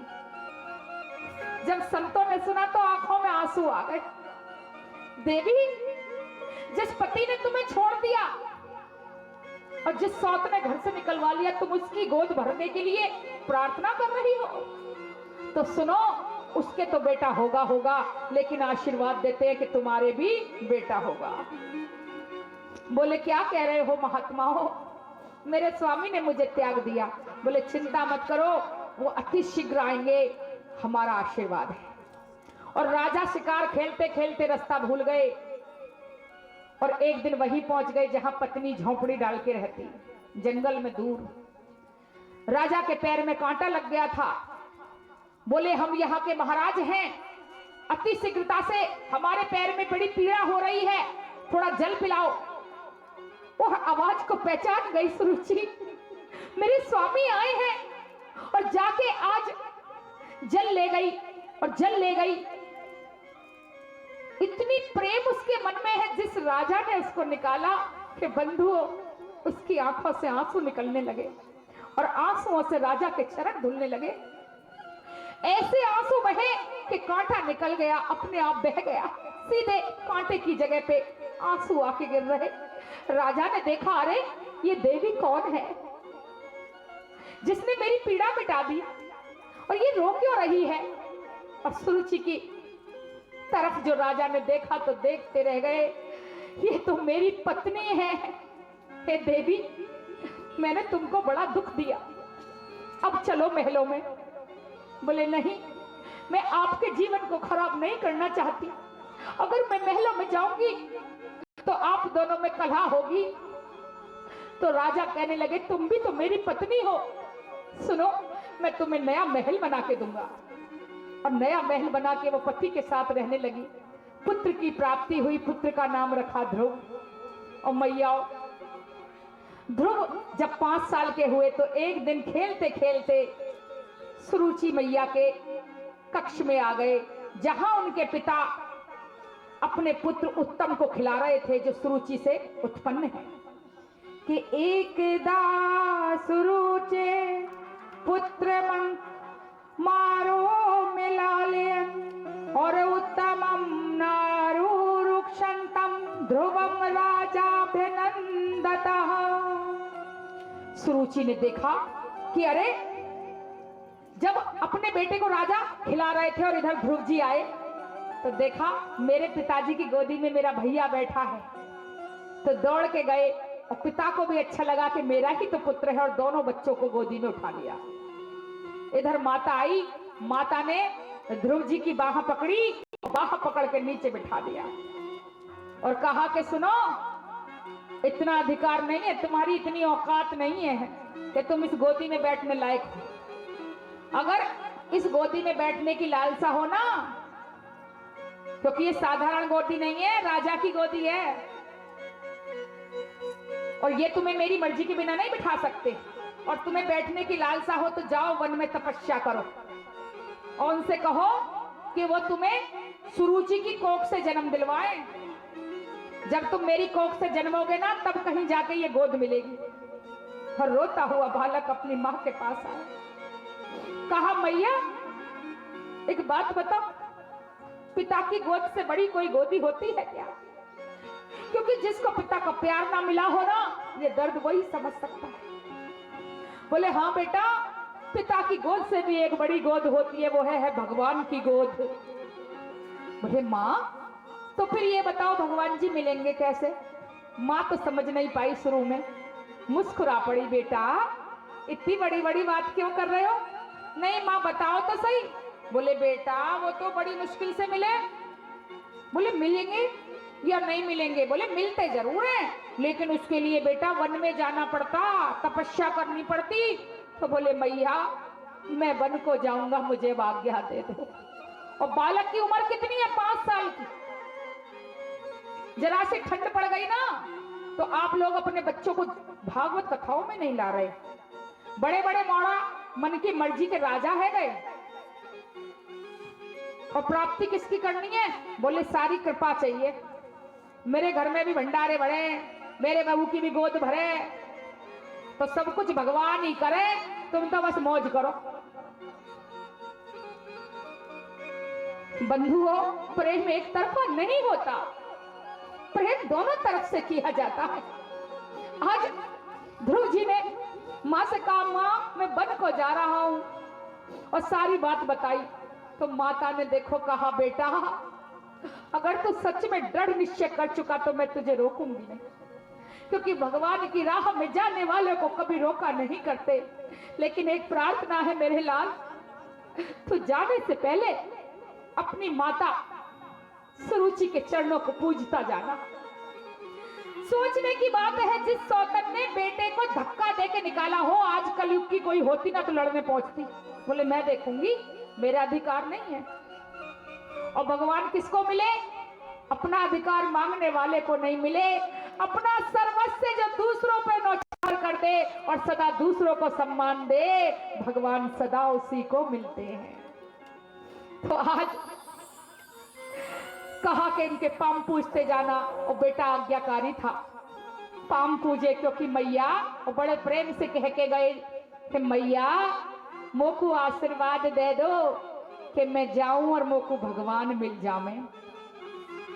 जब संतों ने सुना तो आंखों में आंसू आ गए। देवी, जिस पति ने तुम्हें छोड़ दिया और जिस सौत ने घर से निकलवा लिया, तुम उसकी गोद भरने के लिए प्रार्थना कर रही हो। तो सुनो, उसके तो बेटा होगा होगा, लेकिन आशीर्वाद देते हैं कि तुम्हारे भी बेटा होगा। बोले क्या कह रहे हो महात्मा हो? मेरे स्वामी ने मुझे त्याग दिया। बोले चिंता मत करो, वो अति शीघ्र आएंगे, हमारा आशीर्वाद है। और राजा शिकार खेलते खेलते रास्ता भूल गए और एक दिन वहीं पहुंच गए जहां पत्नी झोंपड़ी डाल के रहती, जंगल में दूर। राजा के पैर में कांटा लग गया था। बोले हम यहाँ के महाराज हैं, अति शीघ्रता से हमारे पैर में बड़ी पीड़ा हो रही है, थोड़ा जल पिलाओ। वह आवाज को पहचान गई सुरुचि, मेरे स्वामी आए हैं, और जाके आज जल ले गई। और जल ले गई, इतनी प्रेम उसके मन में है, जिस राजा ने उसको निकाला कि बंधुओं उसकी आंखों से आंसू निकलने लगे और आंसुओं से राजा के चरण धुलने लगे। ऐसे आंसू बहे कि कांटा निकल गया, अपने आप बह गया, सीधे कांटे की जगह पे आंसू आके गिर रहे। राजा ने देखा, अरे ये देवी कौन है जिसने मेरी पीड़ा मिटा दी, और ये रो क्यों रही है? और सुरुचि की तरफ जो राजा ने देखा तो देखते रह गए, ये तो मेरी पत्नी है। हे देवी, मैंने तुमको बड़ा दुख दिया, अब चलो महलों में। बोले नहीं, मैं आपके जीवन को खराब नहीं करना चाहती। अगर मैं महलों में जाऊंगी तो आप दोनों में कलह होगी। तो राजा कहने लगे तुम भी तो मेरी पत्नी हो, सुनो मैं तुम्हें नया महल बना के दूंगा। और नया महल बना के वो पति के साथ रहने लगी। पुत्र की प्राप्ति हुई, पुत्र का नाम रखा ध्रुव। और मैया ध्रुव जब 5 साल के हुए तो एक दिन खेलते खेलते सुरुचि मैया के कक्ष में आ गए, जहां उनके पिता अपने पुत्र उत्तम को खिला रहे थे, जो सुरुचि से उत्पन्न है। कि एकदा सुरुचे पुत्र मन मारो मिला ले, और उत्तमम नार ध्रुवम राजाभिनंदतः। सुरुचि ने देखा कि अरे, जब अपने बेटे को राजा खिला रहे थे और इधर ध्रुव जी आए तो देखा मेरे पिताजी की गोदी में मेरा भैया बैठा है, तो दौड़ के गए और पिता को भी अच्छा लगा कि मेरा ही तो पुत्र है और दोनों बच्चों को गोदी में उठा लिया। इधर माता आई, माता ने ध्रुव जी की बाह पकड़ी, बाह पकड़ के नीचे बिठा दिया और कहा कि सुनो, इतना अधिकार नहीं है तुम्हारी, इतनी औकात नहीं है कि तुम इस गोदी में बैठने लायक हो। अगर इस गोदी में बैठने की लालसा हो ना, क्योंकि ये साधारण गोदी नहीं है, राजा की गोदी है और ये तुम्हें मेरी मर्जी के बिना नहीं बिठा सकते, और तुम्हें बैठने की लालसा हो तो जाओ वन में तपस्या करो और उनसे कहो कि वो तुम्हें सुरुचि की कोख से जन्म दिलवाए। जब तुम मेरी कोख से जन्मोगे ना, तब कहीं जाके ये गोद मिलेगी। और रोता हुआ बालक अपनी मां के पास आया, कहा मैया एक बात बताओ, पिता की गोद से बड़ी कोई गोदी होती है क्या? क्योंकि जिसको पिता का प्यार ना मिला हो ना, ये दर्द वही समझ सकता है। बोले हाँ बेटा, पिता की गोद से भी एक बड़ी गोद होती है, वो है भगवान की गोद। बोले माँ, तो फिर ये बताओ भगवान जी मिलेंगे कैसे? माँ तो समझ नहीं पाई, शुरू में मुस्कुरा पड़ी, बेटा इतनी बड़ी बड़ी बात क्यों कर रहे हो? नहीं माँ बताओ तो सही। बोले बेटा वो तो बड़ी मुश्किल से मिले। बोले मिलेंगे या नहीं मिलेंगे? बोले मिलते जरूर हैं, लेकिन उसके लिए बेटा वन में जाना पड़ता, तपस्या करनी पड़ती। तो बोले मैया मैं वन को जाऊंगा, मुझे आज्ञा दे दो। और बालक की उम्र कितनी है? 5 साल की। जरा से ठंड पड़ गई ना तो आप लोग अपने बच्चों को भागवत कथाओं में नहीं ला रहे। बड़े बड़े मौड़ा मन की मर्जी के राजा है गए, और प्राप्ति किसकी करनी है? बोले सारी कृपा चाहिए, मेरे घर में भी भंडारे भरे, मेरे बहू की भी गोद भरे, तो सब कुछ भगवान ही करे, तुम तो बस मौज करो। बंधुओं, प्रेम एक तरफा नहीं होता, प्रेम दोनों तरफ से किया जाता है। आज ध्रुव जी ने माँ से कहा माँ मैं वन को जा रहा हूं, और सारी बात बताई। तो माता ने देखो कहा बेटा अगर तू सच में दृढ़ निश्चय कर चुका तो मैं तुझे रोकूंगी नहीं, क्योंकि भगवान की राह में जाने वाले को कभी रोका नहीं करते। लेकिन एक प्रार्थना है मेरे लाल, तू जाने से पहले अपनी माता सुरुचि के चरणों को पूजता जाना। सोचने की बात है, जिस सौतन ने बेटे को धक्का देके निकाला हो, आज कलयुग की कोई होती ना तो लड़ने पहुंचती। बोले मैं देखूंगी, मेरा अधिकार नहीं है। और भगवान किसको मिले? अपना अधिकार मांगने वाले को नहीं मिले। अपना सर्वस्व जो दूसरों पे नौछावर कर दे और सदा दूसरों को सम्मान दे, भगवान सदा उसी को मिलते हैं। तो आज कहा कि इनके पाम पूजते जाना, और बेटा आज्ञाकारी था, पाम पूजे, क्योंकि मैया, और बड़े प्रेम से कह के गए कि मैया मोको आशीर्वाद दे दो कि मैं जाऊं और मोको भगवान मिल जावे।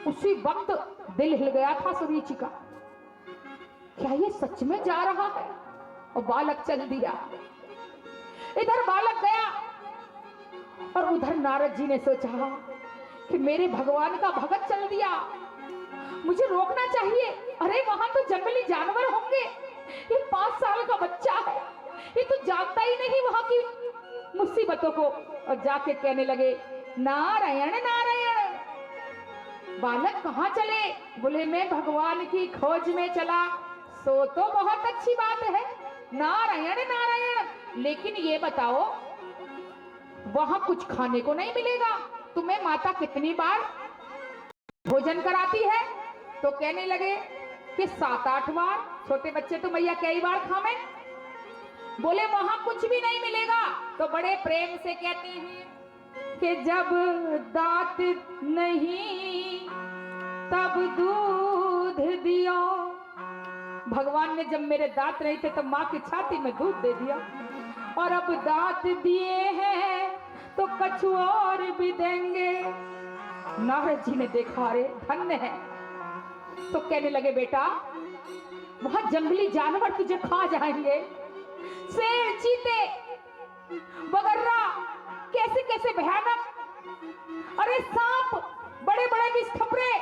उसी वक्त दिल हिल गया था सुरुचि का, क्या ये सच में जा रहा है? और बालक चल दिया। इधर बालक गया और उधर नारद जी ने सोचा कि मेरे भगवान का भगत चल दिया, मुझे रोकना चाहिए। अरे वहां तो जंगली जानवर होंगे, ये 5 साल का बच्चा है, ये तो जानता ही नहीं वहां की मुसीबतों को। और जाके कहने लगे नारायण नारायण। बालक कहाँ चले? बोले मैं भगवान की खोज में चला। सो तो बहुत अच्छी बात है, नारायण नारायण, लेकिन ये बताओ वहां कुछ खाने को नहीं मिलेगा? तुम्हें माता कितनी बार भोजन कराती है? तो कहने लगे कि 7-8 बार। छोटे बच्चे तो मैया कई बार खावे। बोले वहां कुछ भी नहीं मिलेगा। तो बड़े प्रेम से कहती हैं कि जब दांत नहीं तब दूध दिया। भगवान ने जब मेरे दांत नहीं थे तब माँ की छाती में दूध दे दिया, और अब दांत दिए हैं तो कछु और भी देंगे। नारद जी ने देखा, रे धन्य है तो कहने लगे बेटा वहां जंगली जानवर तुझे खा जाएंगे, शेर, चीते, बगर्रा, कैसे कैसे भयानक, अरे सांप, बड़े बड़े विषखपरे,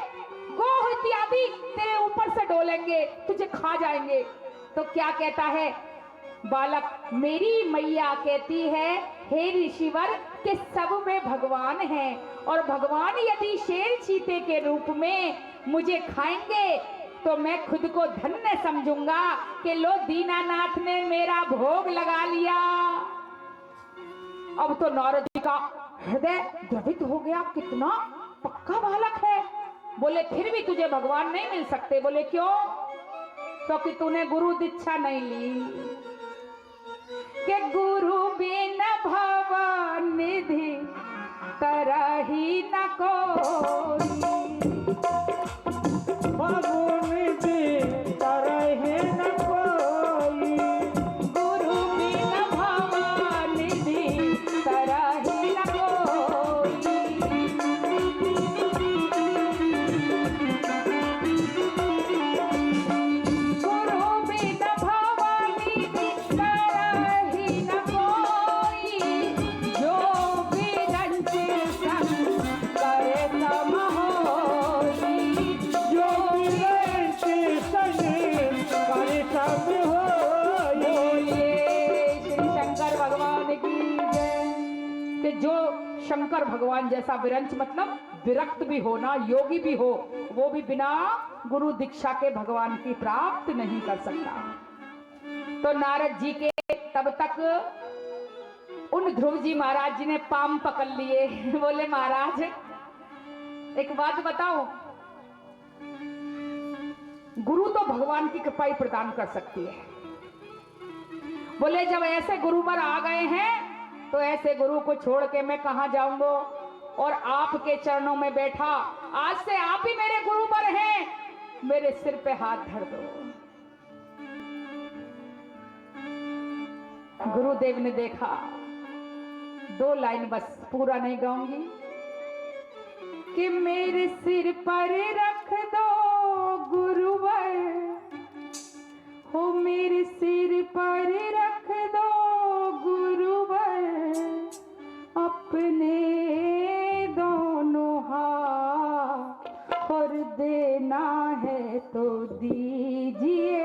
गोह इत्यादि तेरे ऊपर से डोलेंगे, तुझे खा जाएंगे। तो क्या कहता है बालक, मेरी मैया कहती है हे ऋषिवर कि सब में भगवान है, और भगवान यदि शेर चीते के रूप में मुझे खाएंगे तो मैं खुद को धन्य समझूंगा कि लो दीनानाथ ने मेरा भोग लगा लिया। अब तो नारद जी का हृदय द्रवित हो गया, कितना पक्का बालक है। बोले फिर भी तुझे भगवान नहीं मिल सकते। बोले क्यों? क्योंकि तूने गुरु दीक्षा नहीं ली। कि गुरु बिन भव निधि तरही न कोई, शंकर भगवान जैसा विरंच मतलब विरक्त भी हो ना, योगी भी हो, वो भी बिना गुरु दीक्षा के भगवान की प्राप्त नहीं कर सकता। तो नारद जी के तब तक उन ध्रुव जी महाराज जी ने पाम पकड़ लिए। बोले महाराज एक बात बताओ, गुरु तो भगवान की कृपा ही प्रदान कर सकती है। बोले जब ऐसे गुरु पर आ गए हैं तो ऐसे गुरु को छोड़ के मैं कहां जाऊंगा, और आपके चरणों में बैठा, आज से आप ही मेरे गुरु पर हैं, मेरे सिर पे हाथ धर दो। गुरुदेव ने देखा, 2 लाइन बस, पूरा नहीं गाऊंगी, कि मेरे सिर पर रख दो गुरुवर, हो मेरे सिर पर रख दो गुरुवर, अपने दोनों हाथ, और देना है तो दीजिए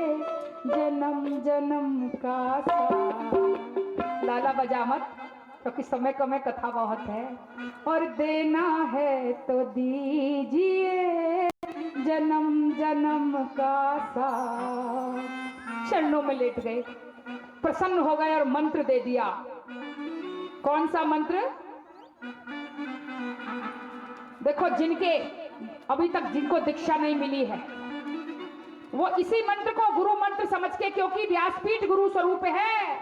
जन्म जन्म का साथ। लाला बजा मत, क्योंकि समय कम है, कथा बहुत है। और देना है तो दीजिए जन्म जन्म का साथ। चरणों में लेट गए, प्रसन्न हो गए और मंत्र दे दिया। कौन सा मंत्र? देखो जिनके अभी तक जिनको दीक्षा नहीं मिली है वो इसी मंत्र को गुरु मंत्र समझ के, क्योंकि व्यासपीठ गुरु स्वरूप है,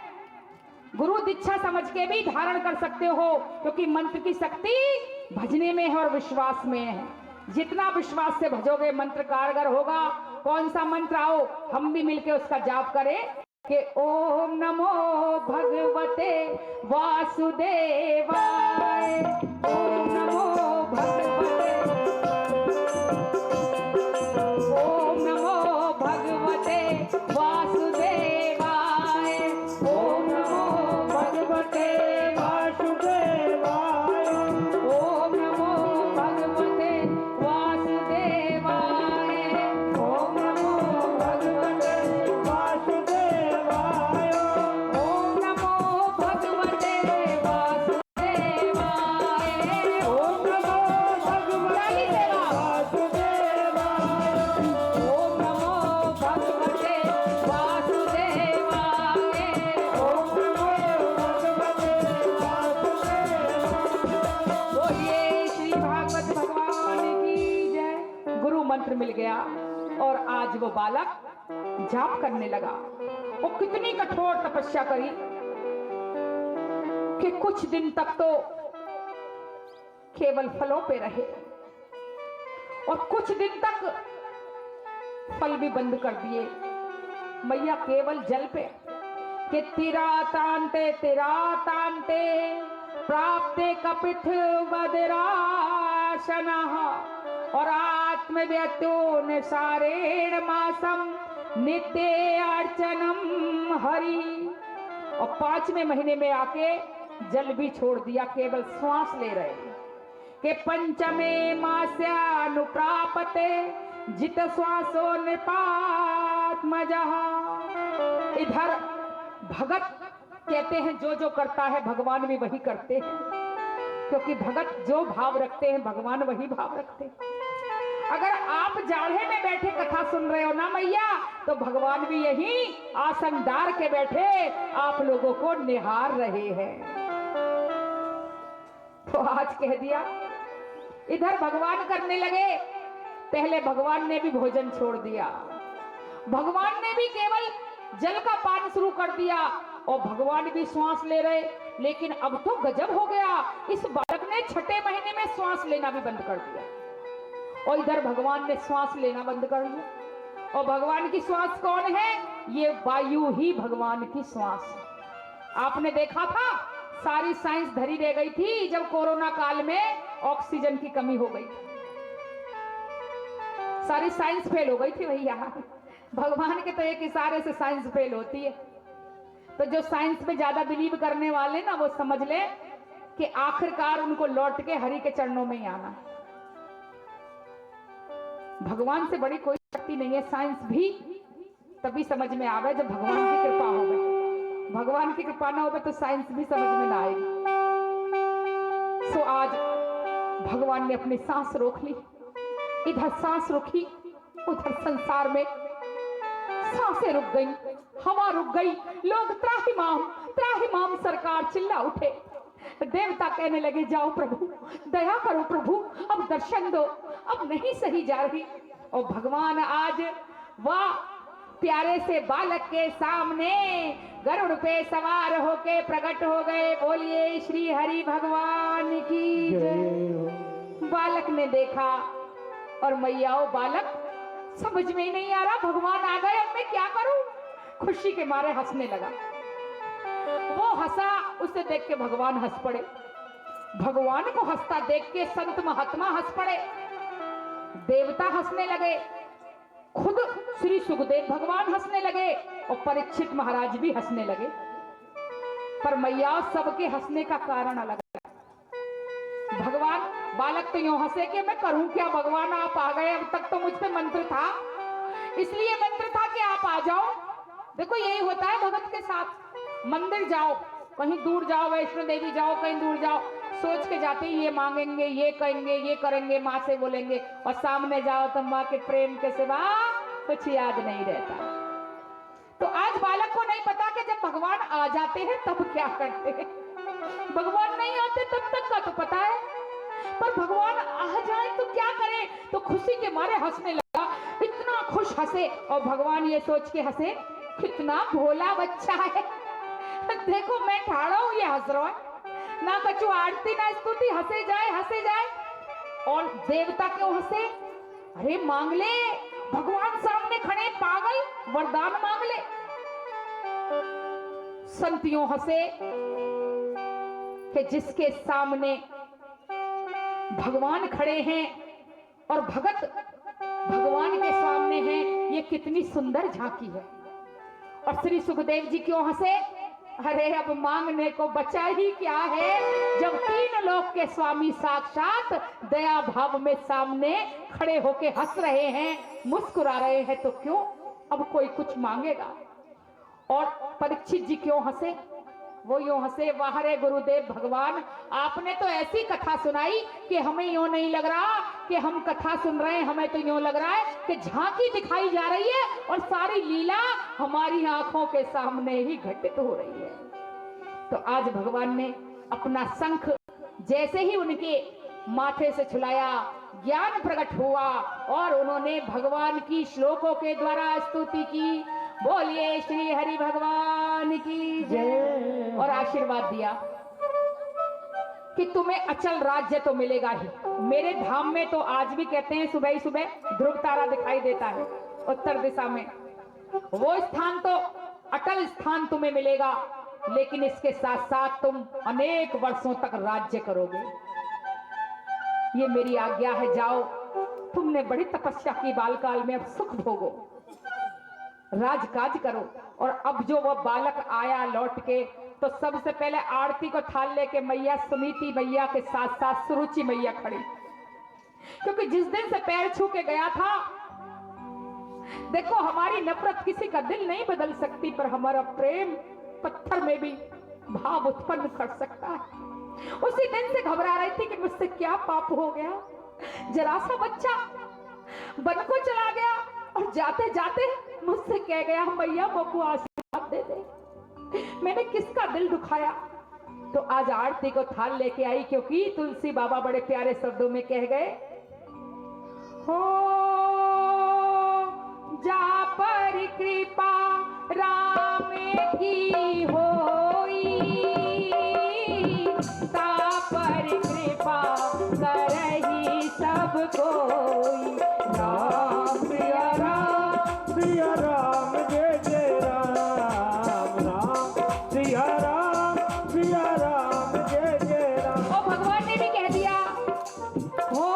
गुरु दीक्षा समझ के भी धारण कर सकते हो, क्योंकि मंत्र की शक्ति भजने में है और विश्वास में है। जितना विश्वास से भजोगे मंत्र कारगर होगा। कौन सा मंत्र? आओ हम भी मिलके उसका जाप करें कि ओम नमो भगवते वासुदेवाय, ओम नमो भगवते, ओम नमो भगवते वासुदेवाय, ओम नमो भगवते वासुदेवाय, ओम नमो भगवते वासुदेवाय, ओम नमो भगवते वासुदेवाय, ओम नमो भगवते वासुदेवाय, ओम नमो भगवते वासुदेवाय, ओम नमो भगवते वासुदेवाय, ओम नमो भगवते वासुदेवाय। बोलिए श्री भागवत भगवान की जय। गुरु मंत्र मिल गया और आज वो बालक जाप करने लगा। वो कितनी कठोर तपस्या करी कि कुछ दिन तक तो केवल फलों पे रहे और कुछ दिन तक फल भी बंद कर दिए। मैया केवल जल पे कि तिरा तांते प्राप्ते कपिथ बदराशनः, और आज महात्म व्यत्यो सारेण मासम नित्य अर्चनम हरि। और 5वें महीने में आके जल भी छोड़ दिया, केवल श्वास ले रहे के 5वें मास्यानुप्रापते जित श्वासो निपात्मजः। इधर भगत कहते हैं जो जो करता है भगवान भी वही करते हैं, क्योंकि भगत जो भाव रखते हैं भगवान वही भाव रखते हैं। अगर आप जाड़े में बैठे कथा सुन रहे हो ना मैया, तो भगवान भी यही आसन डाल के बैठे आप लोगों को निहार रहे हैं। तो आज कह दिया, इधर भगवान करने लगे, पहले भगवान ने भी भोजन छोड़ दिया, भगवान ने भी केवल जल का पान शुरू कर दिया और भगवान भी श्वास ले रहे। लेकिन अब तो गजब हो गया, इस बालक ने 6ठे महीने में श्वास लेना भी बंद कर दिया और इधर भगवान ने श्वास लेना बंद कर दिया। और भगवान की श्वास कौन है? ये वायु ही भगवान की श्वास। आपने देखा था सारी साइंस धरी रह गई थी जब कोरोना काल में ऑक्सीजन की कमी हो गई, सारी साइंस फेल हो गई थी भैया। भगवान के तो एक इशारे से साइंस फेल होती है। तो जो साइंस में ज्यादा बिलीव करने वाले ना, वो समझ ले कि आखिरकार उनको लौट के हरि के चरणों में ही आना है। भगवान से बड़ी कोई शक्ति नहीं है। साइंस भी तभी समझ में आवे जब भगवान की कृपा होवे। भगवान की कृपा ना होवे तो साइंस भी समझ में ना आएगी। सो आज भगवान ने अपनी सांस रोक ली, इधर सांस रुकी, उधर संसार में सांसें रुक गई, हवा रुक गई। लोग त्राहिमाम सरकार चिल्ला उठे। देवता कहने लगे जाओ प्रभु, दया करो प्रभु, अब दर्शन दो, अब नहीं सही जा रही। और भगवान आज वाह प्यारे से बालक के सामने गरुड़ पे सवार होके प्रकट हो गए। बोलिए श्री हरि भगवान की जय। बालक ने देखा और मैयाओ बालक समझ में ही नहीं आ रहा, भगवान आ गए, अब मैं क्या करूं? खुशी के मारे हंसने लगा। वो हंसा, उसे देख के भगवान हंस पड़े। भगवान को हंसता देख के संत महात्मा हंस पड़े, देवता हंसने लगे, खुद श्री सुखदेव भगवान हंसने लगे और परीक्षित महाराज भी हंसने लगे। पर मैया सबके हंसने का कारण अलग है। भगवान बालक तो यूं हंसे कि मैं करूं क्या भगवान, आप आ गए, अब तक तो मुझ पे मंत्र था, इसलिए मंत्र था कि आप आ जाओ। देखो यही होता है भगत के साथ। मंदिर जाओ, कहीं दूर जाओ, वैष्णो देवी जाओ, कहीं दूर जाओ, सोच के जाते ये मांगेंगे, ये कहेंगे, ये करेंगे, माँ से बोलेंगे, और सामने जाओ तो माँ के प्रेम के सिवा कुछ याद नहीं रहता। तो आज बालक को नहीं पता कि जब भगवान आ जाते हैं तब क्या करते हैं। भगवान नहीं आते तब तक का तो पता है, पर भगवान आ जाए तो क्या करे। तो खुशी के मारे हंसने लगा, इतना खुश हंसे। और भगवान ये सोच के हंसे, कितना भोला बच्चा है, देखो मैं ठाड़ा हूं, ये हंस रहा है, ना कछु आरती ना स्तुति, हंसे जाए। और देवता क्यों हंसे? अरे मांग ले, भगवान सामने खड़े, पागल, वरदान मांग ले। संतियों हंसे कि जिसके सामने भगवान खड़े हैं और भगत भगवान के सामने हैं, ये कितनी सुंदर झांकी है। और श्री सुखदेव जी क्यों हंसे? अरे अब मांगने को बचा ही क्या है, जब 3 लोक के स्वामी साक्षात दया भाव में सामने खड़े होके हंस रहे हैं, मुस्कुरा रहे हैं, तो क्यों अब कोई कुछ मांगेगा। और परीक्षित जी क्यों हंसे? वो यूं हंसे, वाह रे गुरुदेव भगवान, आपने तो ऐसी कथा सुनाई कि हमें यूं नहीं लग रहा कि हम कथा सुन रहे हैं, हमें तो यूं लग रहा है कि झांकी दिखाई जा रही है और सारी लीला हमारी आंखों के सामने ही घटित हो रही है। तो आज भगवान ने अपना शंख जैसे ही उनके माथे से छुलाया, ज्ञान प्रकट हुआ और उन्होंने भगवान की श्लोकों के द्वारा स्तुति की। बोलिए श्री हरि भगवान की जय। और आशीर्वाद दिया कि तुम्हें अचल राज्य तो मिलेगा ही। मेरे धाम में तो आज भी कहते हैं सुबह ही सुबह ध्रुव तारा दिखाई देता है उत्तर दिशा में, वो स्थान तो अटल स्थान तुम्हें मिलेगा, लेकिन इसके साथ साथ तुम अनेक वर्षों तक राज्य करोगे। ये मेरी आज्ञा है, जाओ तुमने बड़ी तपस्या की बालकाल में, अब सुख भोगो, राजकाज करो। और अब जो वो बालक आया लौट के, तो सबसे पहले आरती को थाल लेके मैया सुनीति मैया के साथ साथ सुरुचि मैया खड़ी, क्योंकि जिस दिन से पैर छू के गया था, देखो हमारी नफरत किसी का दिल नहीं बदल सकती, पर हमारा प्रेम पत्थर में भी भाव उत्पन्न कर सकता है। उसी दिन से घबरा रही थी कि मुझसे क्या पाप हो गया, जरा सा बच्चा वन को चला गया और जाते जाते मुझसे कह गया मैया बबू आशीर्वाद दे दे। मैंने किसका दिल दुखाया? तो आज आरती को थाल लेके आई, क्योंकि तुलसी बाबा बड़े प्यारे शब्दों में कह गए, हो जा पर कृपा राम की होई, ता पर कृपा करही सब कोई। राम सिया राम सिया राम जय जय राम, राम सिया राम जय जय राम। और भगवान ने भी कह दिया, हो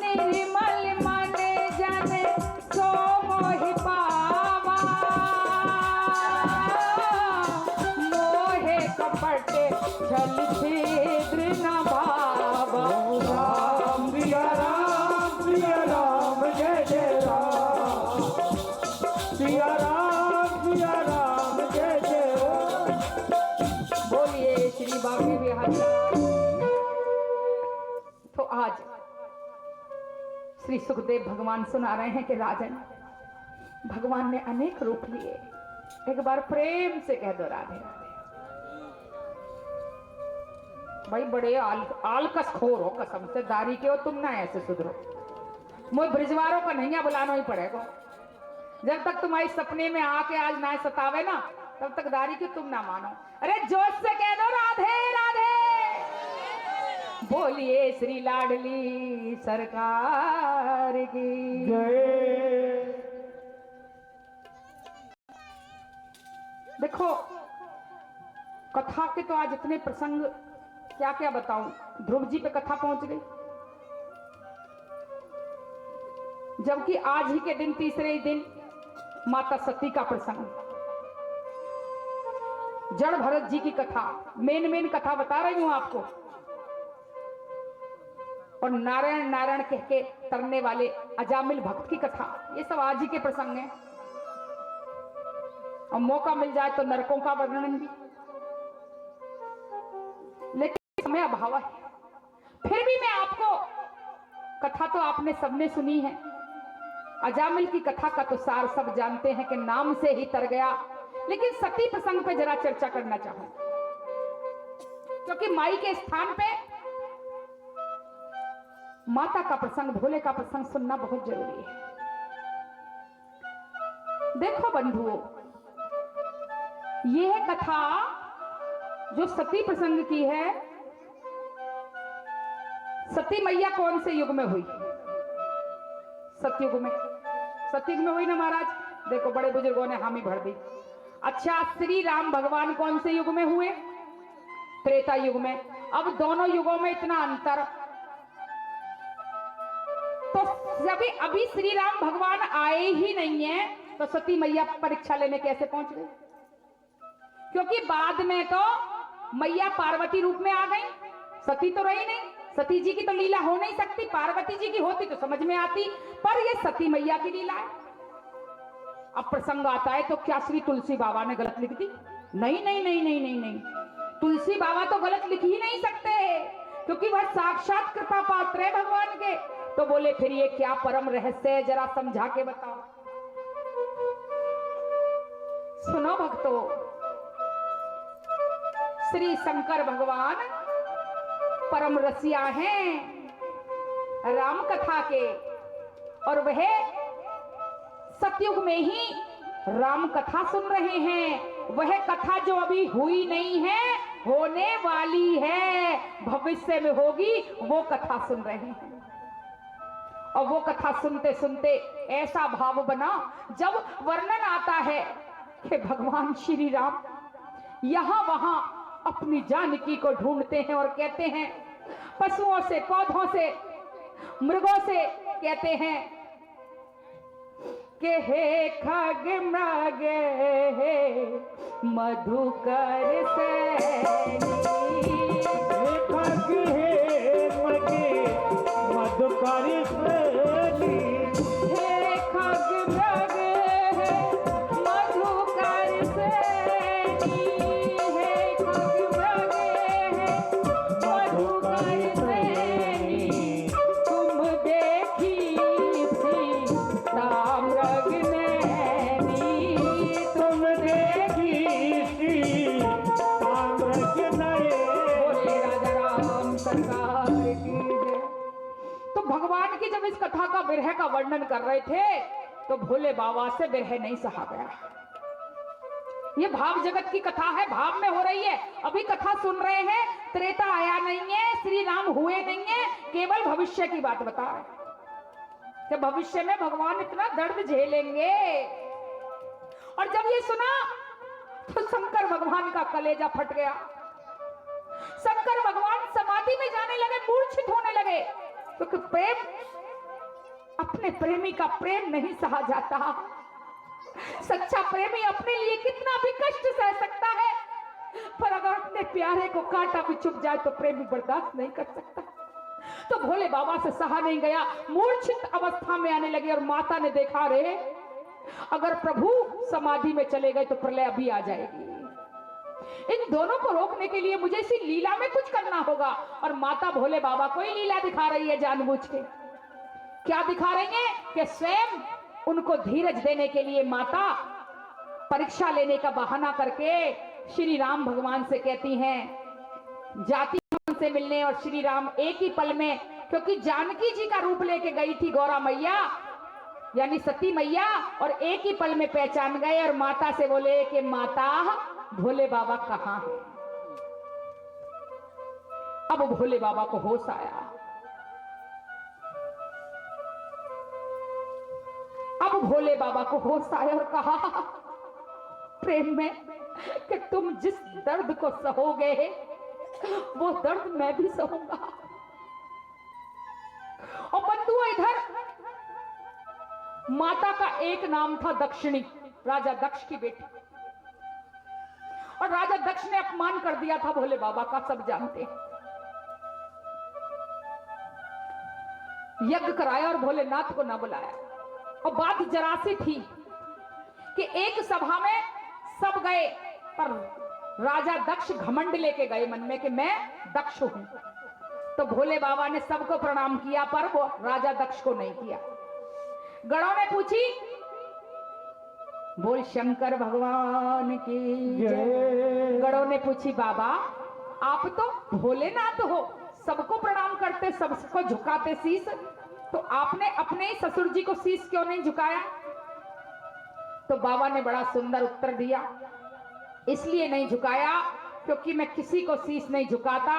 निर्मल मन जन सो मोहि पावा, मोहे कपट छल छिद्र न भावा। राम सिया राम जय जय राम, सिया राम जय जय राम। बोलिए श्री बाबी बिहारी। तो आज श्री सुखदेव भगवान सुना रहे हैं कि राजन, भगवान ने अनेक रूप लिए, एक बार प्रेम से कह दो राधे राधे। भाई बड़े आलकस खोर हो, कसम से दारी के हो तुम, ना ऐसे सुधरो। मुझे ब्रिजवारों का नैया बुलाना ही पड़ेगा। जब तक तुम्हारी सपने में आके आज ना सतावे ना, तब तक दारी की तुम ना मानो। अरे जोश से कह दो राधे राधे। बोलिए श्री लाडली सरकार की जय। देखो कथा के तो आज इतने प्रसंग, क्या क्या बताऊं। ध्रुव जी पे कथा पहुंच गई, जबकि आज ही के दिन तीसरे ही दिन माता सती का प्रसंग, जड़ भरत जी की कथा, मेन कथा बता रही हूं आपको। और नारायण नारायण कह के तरने वाले अजामिल भक्त की कथा, ये सब आज ही के प्रसंग हैं। और मौका मिल जाए तो नरकों का वर्णन भी, लेकिन समय अभाव है। फिर भी मैं आपको, कथा तो आपने सबने सुनी है, अजामिल की कथा का तो सार सब जानते हैं कि नाम से ही तर गया, लेकिन सती प्रसंग पे जरा चर्चा करना चाहूं, क्योंकि माई के स्थान पे माता का प्रसंग, भोले का प्रसंग सुनना बहुत जरूरी है। देखो बंधुओं, यह कथा जो सती प्रसंग की है, सती मैया कौन से युग में हुई? सतयुग में। सतयुग में हुई ना महाराज? देखो बड़े बुजुर्गों ने हामी भर दी। अच्छा, श्री राम भगवान कौन से युग में हुए? त्रेता युग में। अब दोनों युगों में इतना अंतर, तो अभी श्री राम भगवान आए ही नहीं है, तो सती मैया परीक्षा लेने कैसे पहुंच गई? क्योंकि बाद में तो मैया पार्वती रूप में आ गई, सती तो रही नहीं। सती जी की तो लीला हो नहीं सकती, पार्वती जी की होती तो समझ में आती, पर ये सती मैया की लीला है। अब प्रसंग आता है तो क्या श्री तुलसी बाबा ने गलत लिख दी? नहीं नहीं नहीं नहीं नहीं नहीं, तुलसी बाबा तो गलत लिख ही नहीं सकते, क्योंकि वह साक्षात कृपा पात्र है भगवान के। तो बोले फिर ये क्या परम रहस्य है, जरा समझा के बताओ। सुनो भक्तों, श्री शंकर भगवान परम रसिया हैं राम कथा के, और वह सतयुग में ही राम कथा सुन रहे हैं। वह कथा जो अभी हुई नहीं है, होने वाली है, भविष्य में होगी, वो कथा सुन रहे हैं। और वो कथा सुनते सुनते ऐसा भाव बना, जब वर्णन आता है कि भगवान श्री राम यहां वहां अपनी जानकी को ढूंढते हैं और कहते हैं, पशुओं से, पौधों से, मृगों से कहते हैं कि हे खग मृग हे मधुकर सैनी, हे खग हे मगे मधुकर सैनी, हे खग मृग हे मधुकर सैनी, हे खग मृग हे मधुकर सैनी, तुम देखी सीता मृग नैनी, तुम देखी सीता मृग नैनी। बोले राजा राम सरकार की जय। तो भगवान की जब इस कथा का विरह का वर्णन कर रहे थे तो भोले बाबा से विरह नहीं सहा गया। ये भाव जगत की कथा है, भाव में हो रही है। अभी कथा सुन रहे हैं, त्रेता आया नहीं है, श्री राम हुए नहीं है, केवल भविष्य की बात बता रहे हैं कि भविष्य में भगवान इतना दर्द झेलेंगे। और जब ये सुना तो शंकर भगवान का कलेजा फट गया। शंकर भगवान समाधि में जाने लगे, मूर्छित होने लगे, क्योंकि प्रेम, अपने प्रेमी का प्रेम नहीं सहा जाता। सच्चा प्रेमी अपने लिए कितना भी कष्ट सह सकता है, पर अगर अपने प्यारे को कांटा भी चुभ जाए तो प्रेमी बर्दाश्त नहीं कर सकता। तो भोले बाबा से सहा नहीं गया, मूर्छित अवस्था में आने लगे। और माता ने देखा, रे अगर प्रभु समाधि में चले गए तो प्रलय अभी आ जाएगी। इन दोनों को रोकने के लिए मुझे इसी लीला में कुछ करना होगा। और माता भोले बाबा को ही लीला दिखा रही है जानबूझ के। क्या दिखा रही है कि स्वयं उनको धीरज देने के लिए माता परीक्षा लेने का बहाना करके श्री राम भगवान से कहती हैं, जाती से मिलने। और श्री राम एक ही पल में, क्योंकि जानकी जी का रूप लेके गई थी गौरा मैया यानी सती मैया, और एक ही पल में पहचान गए और माता से बोले कि माता भोले बाबा कहाँ है। अब भोले बाबा को होश आया। अब भोले बाबा को होश आया और कहा प्रेम में कि तुम जिस दर्द को सहोगे वो दर्द मैं भी सहूंगा। और बंधुओं, इधर माता का एक नाम था दक्षिणी, राजा दक्ष की बेटी। और राजा दक्ष ने अपमान कर दिया था भोले बाबा का, सब जानते हैं। यज्ञ कराया और भोलेनाथ को ना बुलाया। और बात जरा सी थी कि एक सभा में सब गए, पर राजा दक्ष घमंड लेके गए मन में कि मैं दक्ष हूं। तो भोले बाबा ने सबको प्रणाम किया, पर वो राजा दक्ष को नहीं किया। गणों ने पूछी, बोल शंकर भगवान की जय। गणों ने पूछी, बाबा आप तो भोलेनाथ हो, सबको प्रणाम करते, सबको झुकाते शीश, तो आपने अपने ही ससुर जी को शीश क्यों नहीं झुकाया? तो बाबा ने बड़ा सुंदर उत्तर दिया, इसलिए नहीं झुकाया क्योंकि मैं किसी को शीश नहीं झुकाता।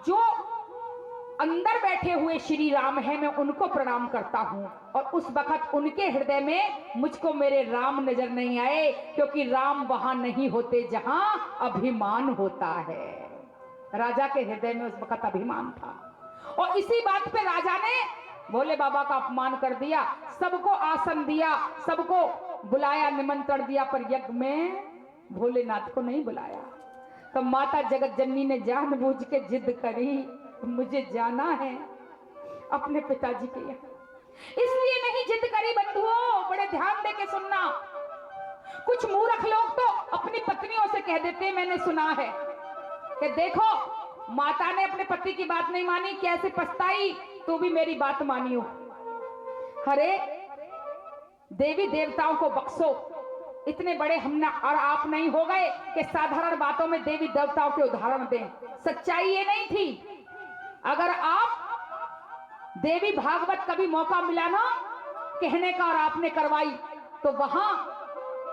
जो अंदर बैठे हुए श्री राम हैं मैं उनको प्रणाम करता हूं, और उस वक्त उनके हृदय में मुझको मेरे राम नजर नहीं आए, क्योंकि राम वहां नहीं होते जहां अभिमान होता है। राजा के हृदय में उस वक्त अभिमान था, और इसी बात पे राजा ने भोले बाबा का अपमान कर दिया। सबको आसन दिया, सबको बुलाया, निमंत्रण दिया, पर यज्ञ में भोलेनाथ को नहीं बुलाया। तो माता जगत जननी ने जानबूझ के जिद करी, मुझे जाना है अपने पिताजी के यहाँ। इसलिए नहीं जिद करी बंधुओं, बड़े ध्यान दे के सुनना। कुछ मूर्ख लोग तो अपनी पत्नियों से कह देते, मैंने सुना है कि देखो माता ने अपने पति की बात नहीं मानी, कैसे पछताई, तो भी मेरी बात मानियो। अरे देवी देवताओं को बख्शो, इतने बड़े हम और आप नहीं हो गए कि साधारण बातों में देवी देवताओं के उदाहरण दें। सच्चाई ये नहीं थी। अगर आप देवी भागवत कभी मौका मिला ना कहने का और आपने करवाई, तो वहां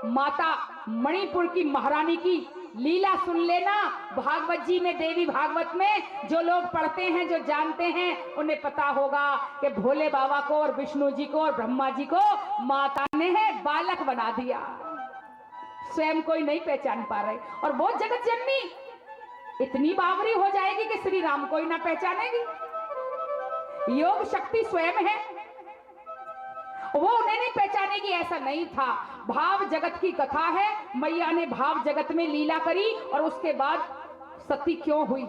माता मणिपुर की महारानी की लीला सुन लेना। भागवत जी में, देवी भागवत में जो लोग पढ़ते हैं, जो जानते हैं, उन्हें पता होगा कि भोले बाबा को और विष्णु जी को और ब्रह्मा जी को माता ने बालक बना दिया। स्वयं कोई नहीं पहचान पा रहे, और वो जगत जननी इतनी बावरी हो जाएगी कि श्री राम को ही ना पहचानेगी। योग शक्ति स्वयं है, वो उन्हें नहीं पहचानेगी ऐसा नहीं था। भाव जगत की कथा है, मैया ने भाव जगत में लीला करी और उसके बाद सती क्यों हुई?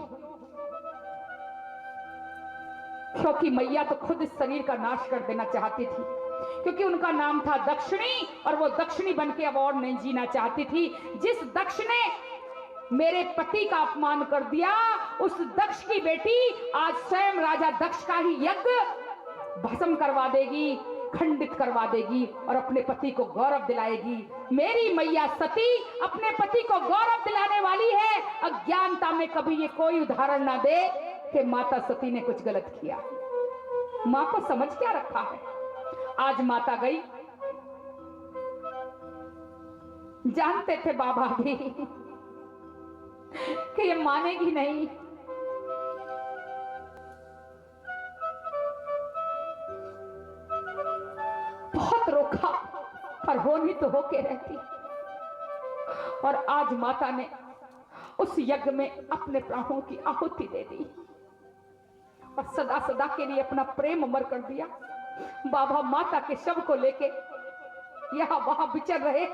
क्योंकि मैया तो खुद इस शरीर का नाश कर देना चाहती थी, क्योंकि उनका नाम था दक्षिणी और वो दक्षिणी बन के अब और नहीं जीना चाहती थी। जिस दक्ष ने मेरे पति का अपमान कर दिया, उस दक्ष की बेटी आज स्वयं राजा दक्ष का ही यज्ञ भस्म करवा देगी, खंडित करवा देगी और अपने पति को गौरव दिलाएगी। मेरी मैया सती अपने पति को गौरव दिलाने वाली है। अज्ञानता में कभी ये कोई उदाहरण ना दे कि माता सती ने कुछ गलत किया। मां को समझ क्या रखा है? आज माता गई, जानते थे बाबा भी कि ये मानेगी नहीं। बहुत रोका पर रोनी तो होके रहती। और आज माता ने उस यज्ञ में अपने प्राणों की आहुति दे दी और सदा सदा के लिए अपना प्रेम अमर कर दिया। बाबा माता के शव को लेके यहां वहां विचर रहे।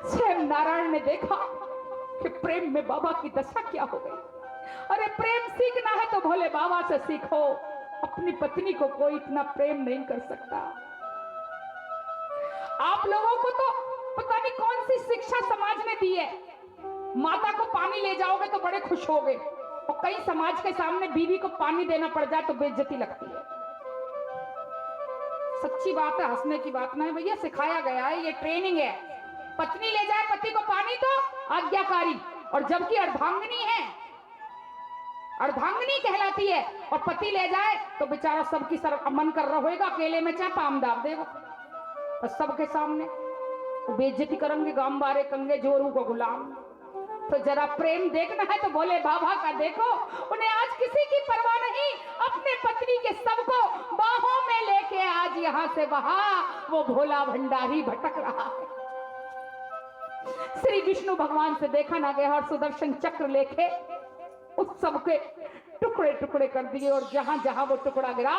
स्वयं नारायण ने देखा कि प्रेम में बाबा की दशा क्या हो गई। अरे प्रेम सीखना है तो भोले बाबा से सीखो। अपनी पत्नी को कोई इतना प्रेम नहीं कर सकता। आप लोगों को तो पता नहीं कौन सी शिक्षा समाज ने दी है। माता को पानी ले जाओगे तो बड़े खुश होगे और कई समाज के सामने बीवी को पानी देना पड़ जाए तो बेइज्जती लगती है। सच्ची बात है, हंसने की बात ना है भैया, सिखाया गया है, ये ट्रेनिंग है। पत्नी ले जाए पति को पानी तो आज्ञाकारी, और जबकि अर्धांगिनी है, अर्धांगिनी कहलाती है, और पति ले जाए तो बेचारा सबकी सर मन कर रहा होगा अकेले में चाहे पाम दाब देगा तो सबके सामने तो बेइज्जती करेंगे। गांव बारे कंगे जोरू को गुलाम। तो जरा प्रेम देखना है तो बोले बाबा का देखो। उन्हें आज किसी की परवाह नहीं, अपने पत्नी के सबको बाहों में लेके आज यहां से वहां वो भोला भंडारी भटक रहा है। श्री विष्णु भगवान से देखा ना गया और सुदर्शन चक्र लेके उस सबके टुकड़े टुकड़े कर दिए और जहां जहां वो टुकड़ा गिरा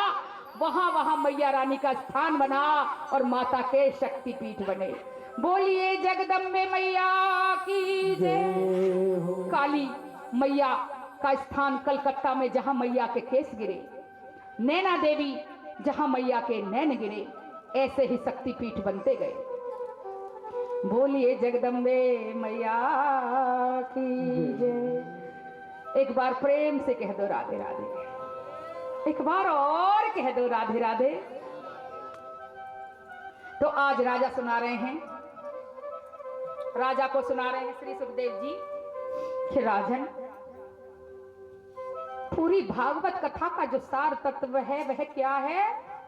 वहां वहां मैया रानी का स्थान बना और माता के शक्तिपीठ बने। बोलिए जगदम्बे मैया की जय। काली मैया का स्थान कलकत्ता में जहां मैया के केस गिरे, नैना देवी जहां मैया के नैन गिरे, ऐसे ही शक्तिपीठ बनते गए। बोलिए जगदम्बे मैया की जय। एक बार प्रेम से कह दो राधे राधे, एक बार और कह दो राधे राधे। तो आज राजा सुना रहे हैं, राजा को सुना रहे हैं श्री सुखदेव जी कि राजन, पूरी भागवत कथा का जो सार तत्व है वह क्या है?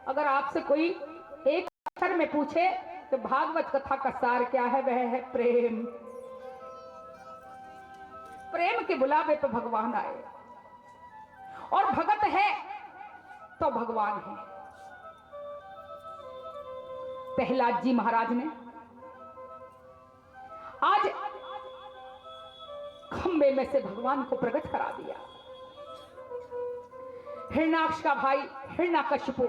अगर आपसे कोई एक अक्षर में पूछे तो भागवत कथा का सार क्या है? वह है प्रेम। प्रेम के बुलावे पे भगवान आए और भगत है तो भगवान है। प्रहलाद जी महाराज ने आज खंबे में से भगवान को प्रकट करा दिया। हिरण्याक्ष का भाई हिरण्यकशिपु,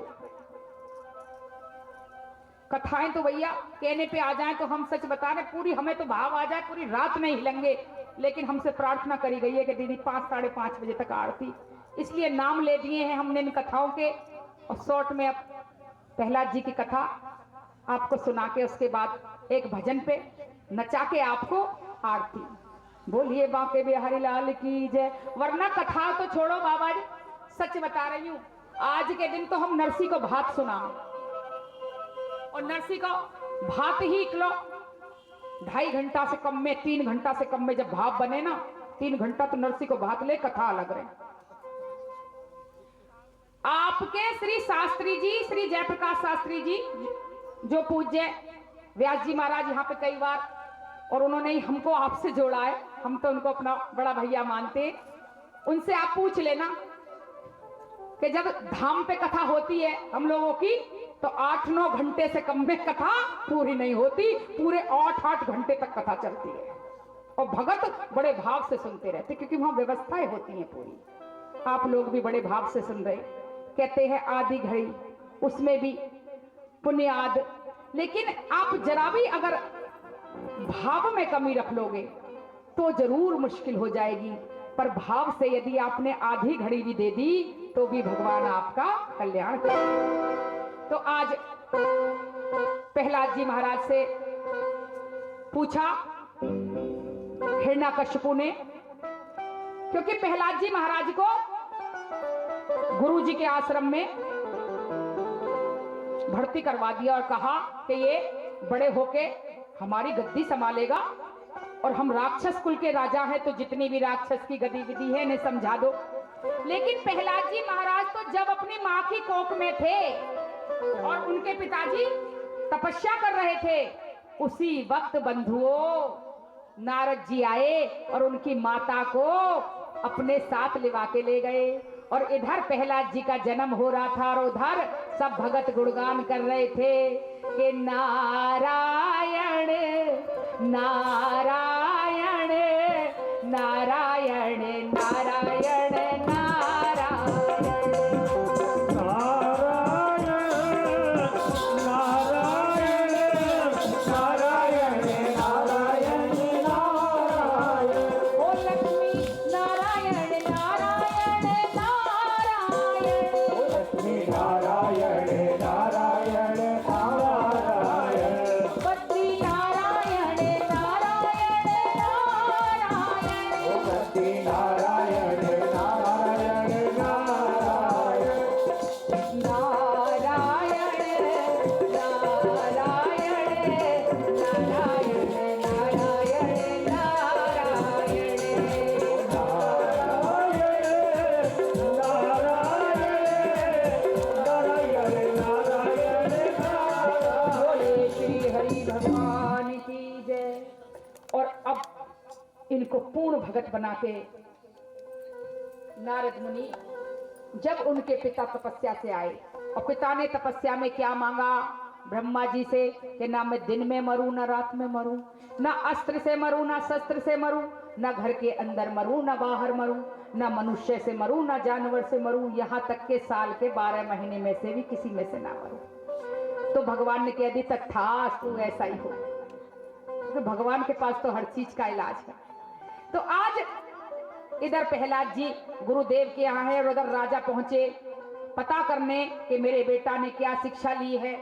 कथाएं तो भैया कहने पे आ जाए तो हम सच बता रहे, पूरी हमें तो भाव आ जाए पूरी रात नहीं हिलेंगे, लेकिन हमसे प्रार्थना करी गई है कि दीदी 5 साढ़े 5 बजे तक आरती, इसलिए नाम ले दिए हैं हमने इन कथाओं के। और शॉर्ट में अब प्रहलाद जी की कथा आपको सुना के उसके बाद एक भजन पे नचा के आपको आरती। बोलिए बांके बिहारी लाल की जय। वरना कथा तो छोड़ो बाबा जी, सच बता रही हूं, आज के दिन तो हम नरसी को भात सुना और नरसी को भात ही किलो 2.5 घंटा से कम में 3 घंटा से कम में जब भाप बने ना 3 घंटा तो नरसी को भात ले कथा अलग रहे। आपके श्री शास्त्री जी, श्री जयप्रकाश शास्त्री जी जो पूज्य व्यास जी महाराज यहाँ पे कई बार, और उन्होंने ही हमको आपसे जोड़ा है, हम तो उनको अपना बड़ा भैया मानते, उनसे आप पूछ लेना कि जब धाम पे कथा होती है हम लोगों की तो 8-9 घंटे से कम में कथा पूरी नहीं होती, पूरे 8-8 घंटे तक कथा चलती है और भगत बड़े भाव से सुनते रहते क्योंकि वहां व्यवस्थाएं होती हैं पूरी। आप लोग भी बड़े भाव से सुन रहे, कहते हैं आधी घड़ी, उसमें भी पुण्याद। लेकिन आप जरा भी अगर भाव में कमी रख लोगे तो जरूर मुश्किल हो जाएगी। पर भाव से यदि आपने आधी घड़ी भी दे दी तो भी भगवान आपका कल्याण करेंगे। तो आज प्रहलाद जी महाराज से पूछा हिरण्यकशिपु ने, क्योंकि प्रहलाद जी महाराज को गुरु जी के आश्रम में भर्ती करवा दिया और कहा कि ये बड़े होके हमारी गद्दी संभालेगा और हम राक्षस कुल के राजा हैं, तो जितनी भी राक्षस की गतिविधि है इन्हें समझा दो। लेकिन प्रहलाद जी महाराज तो जब अपनी मां की कोख में थे और उनके पिताजी तपस्या कर रहे थे, उसी वक्त बंधुओं नारद जी आए और उनकी माता को अपने साथ लिवा के ले गए। और इधर प्रहलाद जी का जन्म हो रहा था और उधर सब भगत गुणगान कर रहे थे कि नारायण नारायण नारायण नारायण इनको पूर्ण भगत बना के नारद मुनि जब उनके पिता तपस्या से आए, और पिता ने तपस्या में क्या मांगा ब्रह्मा जी से कि ना मैं दिन में मरूं ना रात में मरूं, ना अस्त्र से मरूं ना शस्त्र से मरूं, ना घर के अंदर मरूं ना बाहर मरूं, ना मनुष्य से मरूं ना जानवर से मरूं, यहाँ तक के साल के 12 महीने में से भी किसी में से ना मरूं। तो भगवान ने कह दी तथास्तु ऐसा ही हो। तो भगवान के पास तो हर चीज का इलाज है। तो आज इधर प्रहलाद जी गुरुदेव के यहाँ है और उधर राजा पहुंचे पता करने कि मेरे बेटा ने क्या शिक्षा ली है।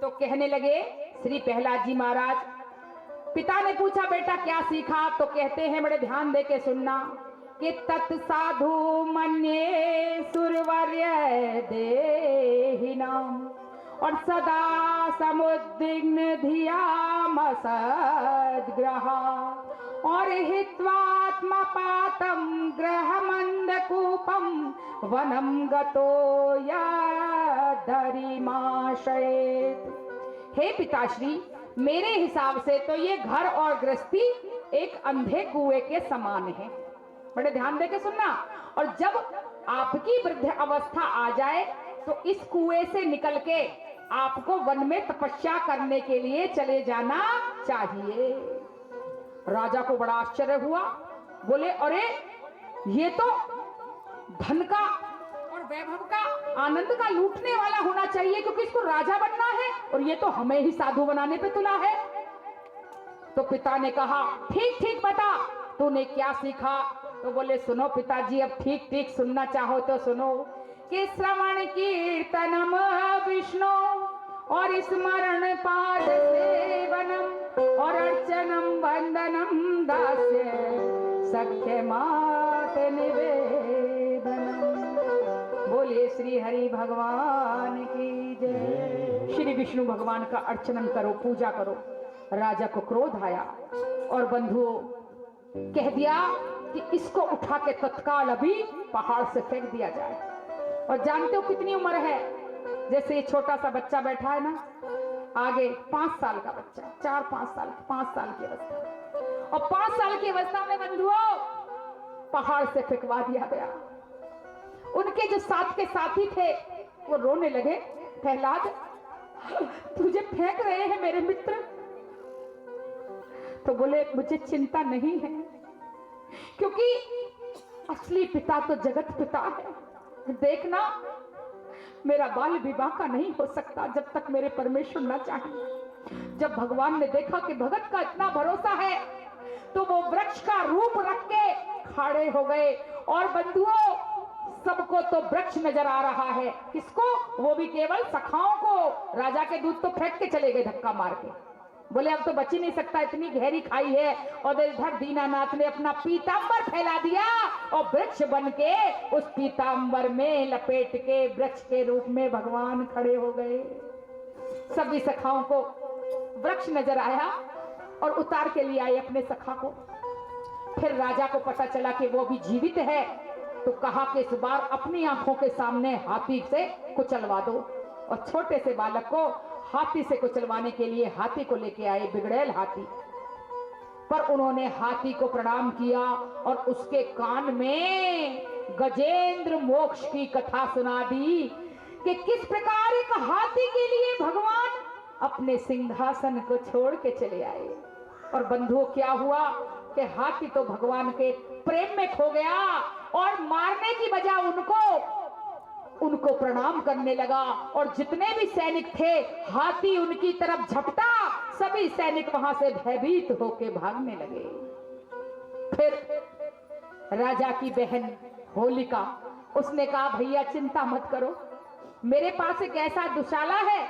तो कहने लगे श्री प्रहलाद जी महाराज, पिता ने पूछा बेटा क्या सीखा, तो कहते हैं बड़े ध्यान दे के सुनना कि तत्साधु मन्ये सुरवर्य देहिनाम, और सदा समुद्विग्न धियाम सद्ग्रहा, और हित्वात्मा पातम ग्रह मंदकूपम वनम गतो यदरिमाशयेत्। हे पिताश्री, मेरे हिसाब से तो ये घर और गृहस्थी एक अंधे कुएं के समान है। बड़े ध्यान देके सुनना। और जब आपकी वृद्ध अवस्था आ जाए तो इस कुएं से निकल के आपको वन में तपस्या करने के लिए चले जाना चाहिए। राजा को बड़ा आश्चर्य हुआ, बोले अरे ये तो धन का और वैभव का आनंद का लूटने वाला होना चाहिए, क्योंकि इसको राजा बनना है और ये तो हमें ही साधु बनाने पे तुला है। तो पिता ने कहा ठीक ठीक बता तूने क्या सीखा। तो बोले सुनो पिताजी, अब ठीक ठीक सुनना चाहो तो सुनो कि श्रवण कीर्तनम विष्णु और स्मरण पाद सेवनम और अर्चनम वंदनम दास्य सख्य मात निवेदनम। बोलिए श्री हरि भगवान की जय। श्री विष्णु भगवान का अर्चन करो, पूजा करो। राजा को क्रोध आया और बंधुओं कह दिया कि इसको उठा के तत्काल अभी पहाड़ से फेंक दिया जाए। और जानते हो कितनी उम्र है? जैसे ये छोटा सा बच्चा बैठा है ना, आगे 5 साल का बच्चा, 4-5 साल, 5 साल की अवस्था, और 5 साल की अवस्था में बंधुओं पहाड़ से फेंकवा दिया गया। उनके जो साथ के साथी थे वो रोने लगे, प्रहलाद तुझे फेंक रहे हैं मेरे मित्र। तो बोले मुझे चिंता नहीं है, क्योंकि असली पिता तो जगत पिता है। देखना मेरा बाल विवाह का नहीं हो सकता जब तक मेरे परमेश्वर न चाहे। जब भगवान ने देखा कि भगत का इतना भरोसा है तो वो वृक्ष का रूप रख के खड़े हो गए। और बंधुओं, सबको तो वृक्ष नजर आ रहा है, किसको? वो भी केवल सखाओं को। राजा के दूत तो फेंक के चले गए धक्का मार के, बोले अब तो बच ही नहीं सकता, इतनी गहरी खाई है। और इधर दीनानाथ ने अपना पीतांबर फैला दिया और वृक्ष बन के उस पीतांबर में लपेट के वृक्ष के रूप में भगवान खड़े हो गए। सभी सखाओं को वृक्ष नजर आया और उतार के लिए आए अपने सखा को। फिर राजा को पता चला कि वो भी जीवित है, तो कहा कि इस बार अपनी आंखों के सामने हाथी से कुचलवा दो। और छोटे से बालक को हाथी से कुचलवाने के लिए हाथी को लेके आए, बिगड़ैल हाथी। पर उन्होंने हाथी को प्रणाम किया और उसके कान में गजेंद्र मोक्ष की कथा सुना दी कि किस प्रकार एक हाथी के लिए भगवान अपने सिंहासन को छोड़ के चले आए। और बंधुओं, क्या हुआ कि हाथी तो भगवान के प्रेम में खो गया और मारने की बजाय उनको प्रणाम करने लगा। और जितने भी सैनिक थे, हाथी उनकी तरफ झपटा, सभी सैनिक वहां से भयभीत होकर भागने लगे। फिर राजा की बहन होलिका, उसने कहा भैया चिंता मत करो, मेरे पास एक ऐसा दुशाला है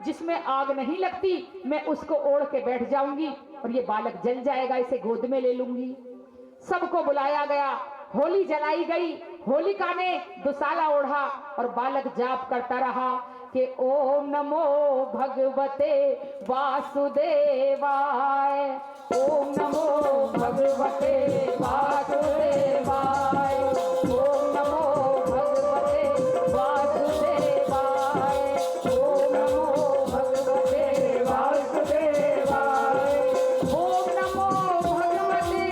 जिसमें आग नहीं लगती, मैं उसको ओढ़ के बैठ जाऊंगी और ये बालक जल जाएगा, इसे गोद में ले लूंगी। सबको बुलाया गया, होली जलाई गई। होलिका ने दुशाला ओढ़ा और बालक जाप करता रहा कि ओम नमो भगवते वासुदेवाय, ओम नमो भगवते वासुदेवाय, ओम नमो भगवते वासुदेवाय, ओम नमो भगवते वासुदेवाय, ओम नमो भगवते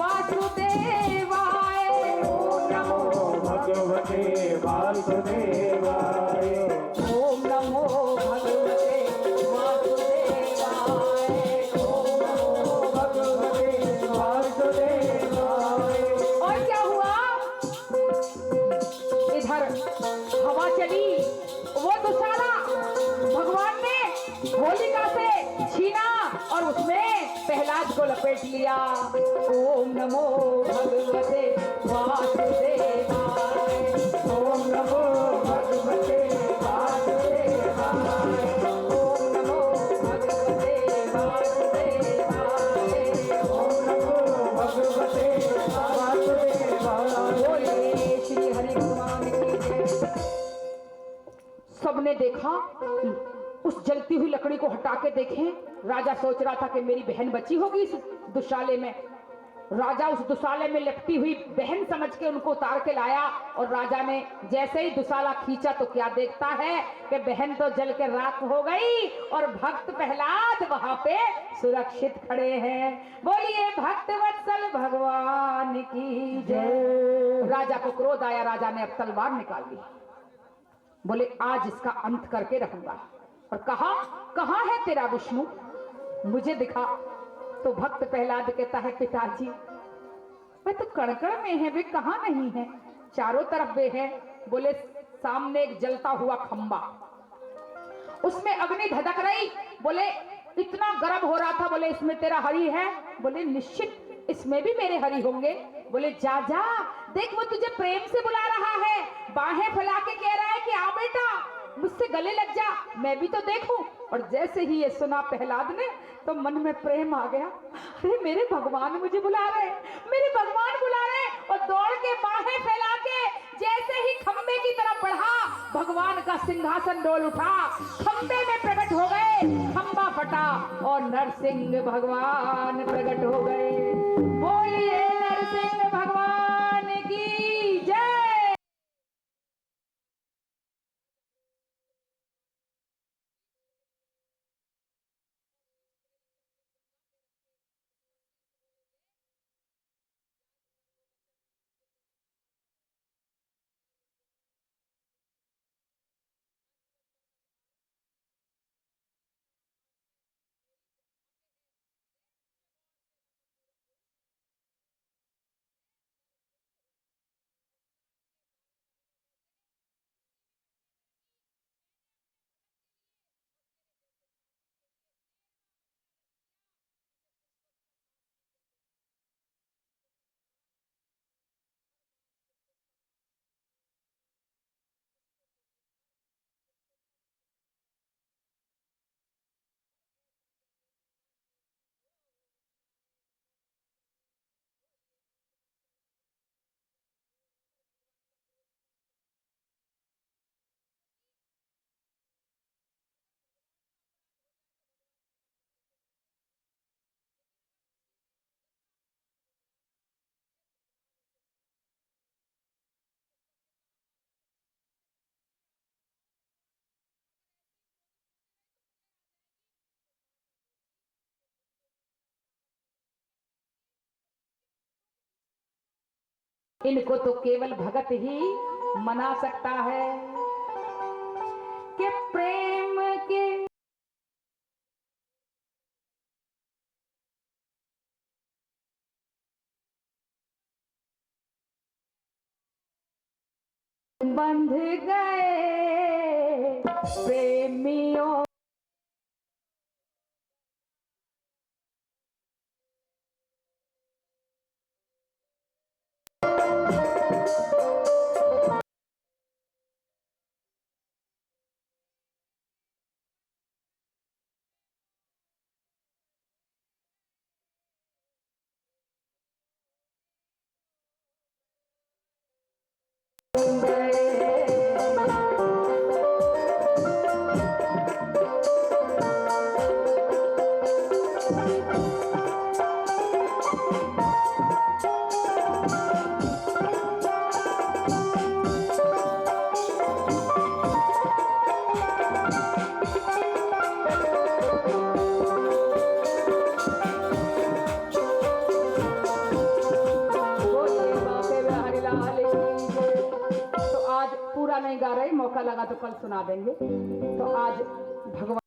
वासुदेवाय, ओम नमो भगवते वासुदेवाय, ओम नमो भगवते वासुदेवाय, ओम नमो भगवते वासुदेवाय। और क्या हुआ? इधर हवा चली, वो दुशाला भगवान ने होलिका से छीना और उसमें प्रहलाद को लपेट लिया। ओम नमो भगवते वासुदेवाय, ओम नमो भगवते वासुदेवाय, ओम नमो भगवते वासुदेवाय, ओम नमो भगवते वासुदेवाय। बोले श्री हरि भगवान की जय। सबने देखा, उस जलती हुई लकड़ी को हटा के देखें। राजा सोच रहा था कि मेरी बहन बची होगी इस दुशाले में। राजा उस दुशाले में लपटी हुई बहन समझ के उनको उतार के लाया। और राजा ने जैसे ही दुशाला खींचा तो क्या देखता है कि बहन तो जल के राख हो गई और भक्त प्रहलाद वहां पे सुरक्षित खड़े हैं। बोलिए भक्त वत्सल भगवान की जय। राजा को क्रोध आया, राजा ने अब तलवार निकाल ली, बोले आज इसका अंत करके रहूंगा। और कहा कहां है तेरा विष्णु, मुझे दिखा। तो भक्त प्रहलाद कहता है पिताजी वे तो कड़कड़ में है, वे कहां नहीं है, चारों तरफ वे है। बोले सामने एक जलता हुआ खंबा, उसमें अग्नि धधक रही। बोले इतना गर्म हो रहा था, बोले इसमें तेरा हरि है? बोले निश्चित इसमें भी मेरे हरि होंगे। बोले जा जा देख, वो तुझे प्रेम से बुला रहा है, बाहें फैला के कह रहा है कि आ बेटा मुझसे गले लग जा, मैं भी तो देखूं। और जैसे ही ये सुना प्रहलाद ने तो मन में प्रेम आ गया, अरे मेरे भगवान मुझे बुला रहे, मेरे भगवान बुला रहे। और दौड़ के बाहें फैला के जैसे ही खंबे की तरफ बढ़ा, भगवान का सिंहासन डोल उठा, खंबे में प्रकट हो गए, खंबा फटा और नरसिंह भगवान प्रकट हो गए। बोलिए नरसिंह भगवान की जय। इनको तो केवल भगत ही मना सकता है कि प्रेम के बंध गए प्रेमियों। नहीं गा रहे, मौका लगा तो कल सुना देंगे। तो आज भगवान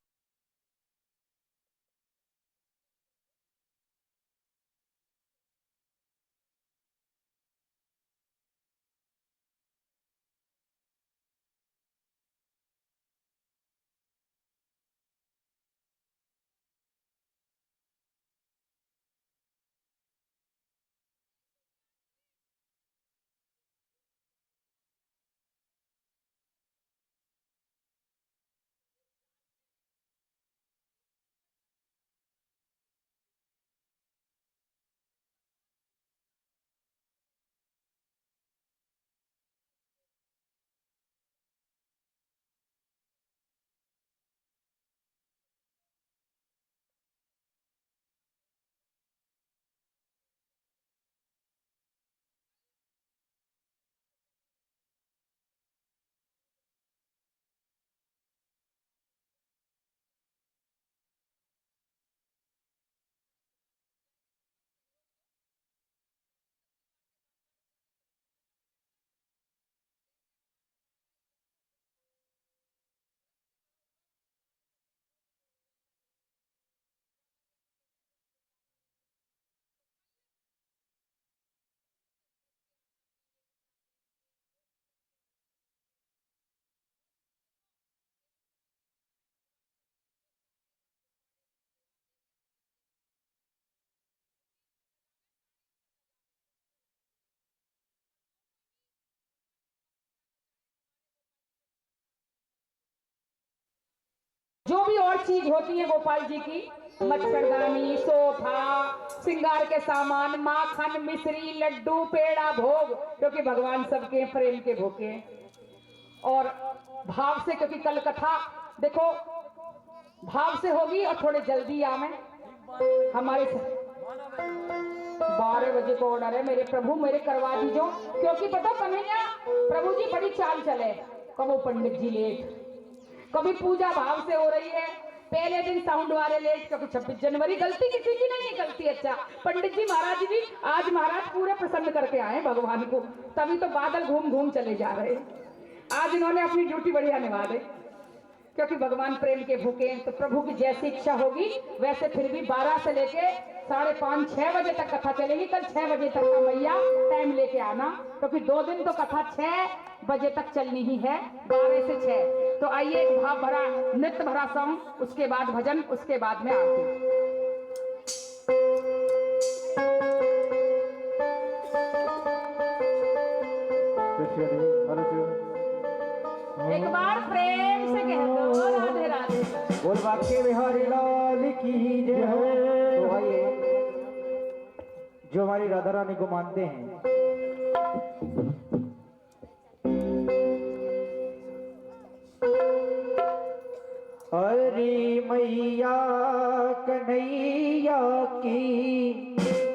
जो भी और चीज होती है गोपाल जी की, मच्छरदानी, सोफा, श्रृंगार के सामान, माखन, मिश्री, लड्डू, पेड़ा, भोग, क्योंकि भगवान सबके प्रेम के भूखे और भाव से, क्योंकि कल कथा देखो भाव से होगी और थोड़े जल्दी आवे। हमारे 12 बजे को ऑर्डर है, मेरे प्रभु मेरे करवा दीजो, क्योंकि पता कन्हैया प्रभु जी बड़ी चाल चले, कबो पंडित जी लेट, कभी पूजा भाव से हो रही है, पहले दिन साउंड वाले लेट, क्योंकि 26 जनवरी, गलती किसी की नहीं निकलती। अच्छा पंडित जी महाराज भी आज महाराज पूरे प्रसन्न करके आए भगवान को, तभी तो बादल घूम घूम चले जा रहे। आज इन्होंने अपनी ड्यूटी बढ़िया निभा दी, क्योंकि भगवान प्रेम के भूखे। तो प्रभु की जैसी इच्छा होगी वैसे फिर भी 12 से लेके 5:30 6 बजे तक कथा चलेगी। कल 6 बजे तक का मैया टाइम लेके आना, क्योंकि 2 दिन तो कथा 6 बजे तक चलनी ही है, 12 से 6। तो आइए एक भाव भरा नृत्य भरा सॉन्ग, उसके बाद भजन, उसके बाद में आरती। एक बार प्रेम से कह दो राधे राधे। बोल बाके बिहारी लाल की जय हो। तो आइए जो हमारी राधा रानी को मानते हैं, अरे मैया कन्हैया की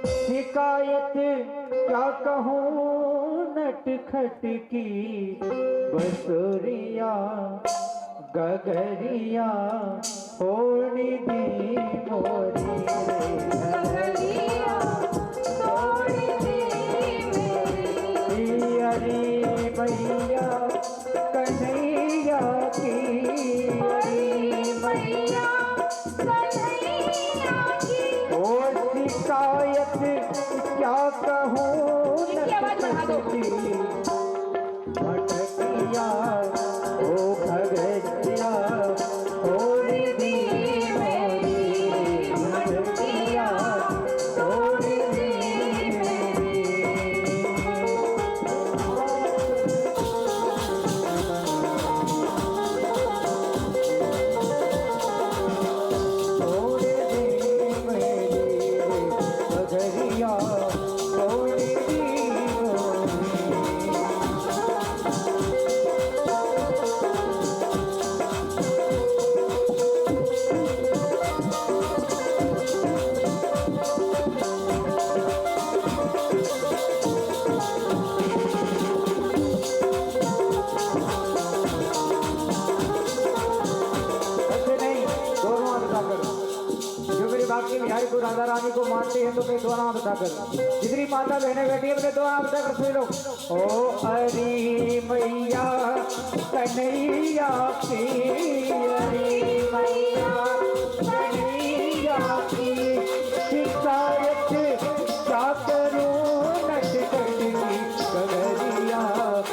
शिकायत क्या कहूँ, नटखट की बसुरिया गगरिया होनी दी मोरी रे, गगरिया होनी दी मेरी को राधा रानी को मानते हैं तो मैं दो नाम बताकर जितनी माता बहने बैठी है अपने दो नाम बताकर सुन लो। ओ अरे मैया कन्हैया की, अरे मैया कन्हैया की शिकायत क्या करूं नट कट की कगरिया और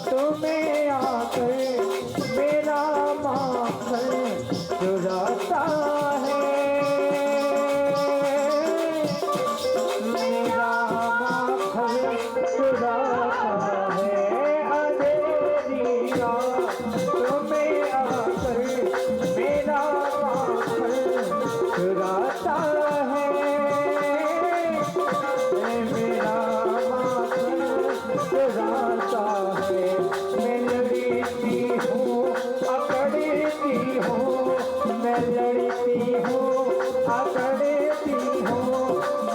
तुम्हें आकर मेरा माखन चुराता है, मेरा माखन चुराता है। अंधेरिया तुम्हें आकर मेरा माखन चुराता है, मेरा माखन चुराता है। मैं लड़ती हूँ अकड़ती हूँ, मैं लड़ती हूँ अकड़ती हूँ,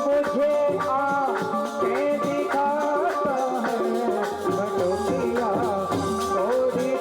मुझे आंखें दिखाता है बटोकिया थोड़ी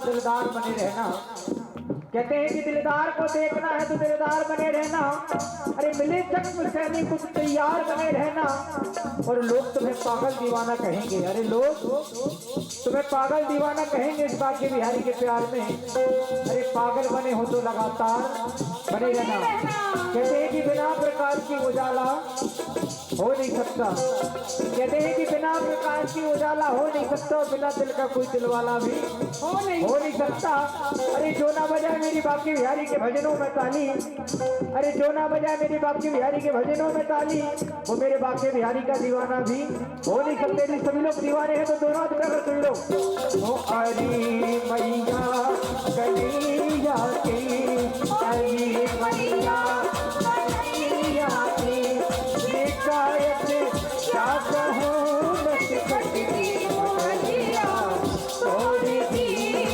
दिलदार बने रहना। कहते हैं कि दिलदार को देखना है तो दिलदार बने रहना। अरे मिले जख्म सहने कुछ तैयार बने रहना। और लोग तुम्हें पागल दीवाना कहेंगे, अरे लोग तुम्हें पागल दीवाना कहेंगे इस बात के बिहारी के प्यार में। अरे पागल बने हो तो लगातार बने रहना। कहते हैं कि बिना प्रकाश की उजाला हो नहीं सकता, कहते हैं कि बिना प्रकाश की उजाला हो नहीं सकता, और बिना दिल का कोई दिलवाला भी हो नहीं सकता। अरे जो ना बजाए मेरी बाकी बिहारी के भजनों में ताली, अरे जो ना बजाए मेरी बाकी बिहारी के भजनों में ताली, वो मेरे बाकी बिहारी का दीवाना भी हो नहीं सकते। यदि सभी लोग दीवाने हैं तो दोनों हाथ उठाकर सुन लो। ओ अरे मैया कन्हैया की, अरे मैया कन्हैया की शिकायत क्या कहूँ नट कट की मुरलिया थोड़ी दी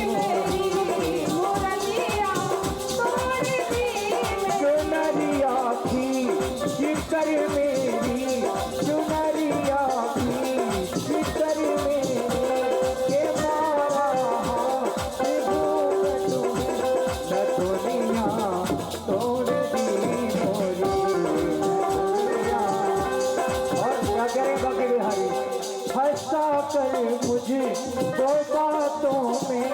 मेरी मुरलिया थोड़ी दी चुनरिया की शिकर मेरी, चुनरिया की शिकर मेरी के मारा दुनिया तोड़ दी हंसा कर मुझे दो बातों में,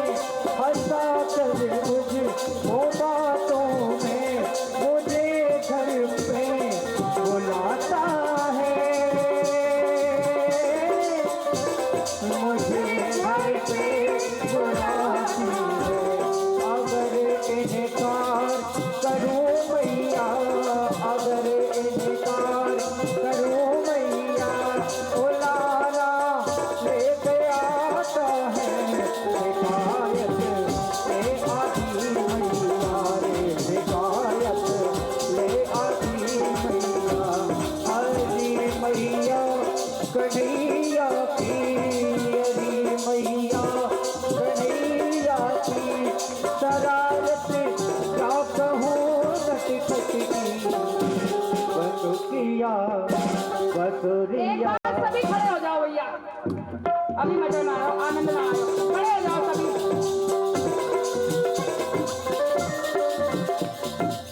हंसा कर मुझे दो बातों में, मुझे घर पे बुलाता है, मुझे घर पे बुलाती है। अगर इनकार करूँ मैया, अगर इनकार करूँ मैया, बुलाना लेके आता है शिकायत ले आती मैया रे, शिकायत ले आती मैया। हरी मैया कन्हैया की, हरी मैया कन्हैया की शरारत क्या कहूँ नट खट की बसुरिया बसुरिया। सभी खड़े हो जाओ भैया, अभी मजा ना आओ, आनंद ना आओ, खड़े हो जाओ सभी।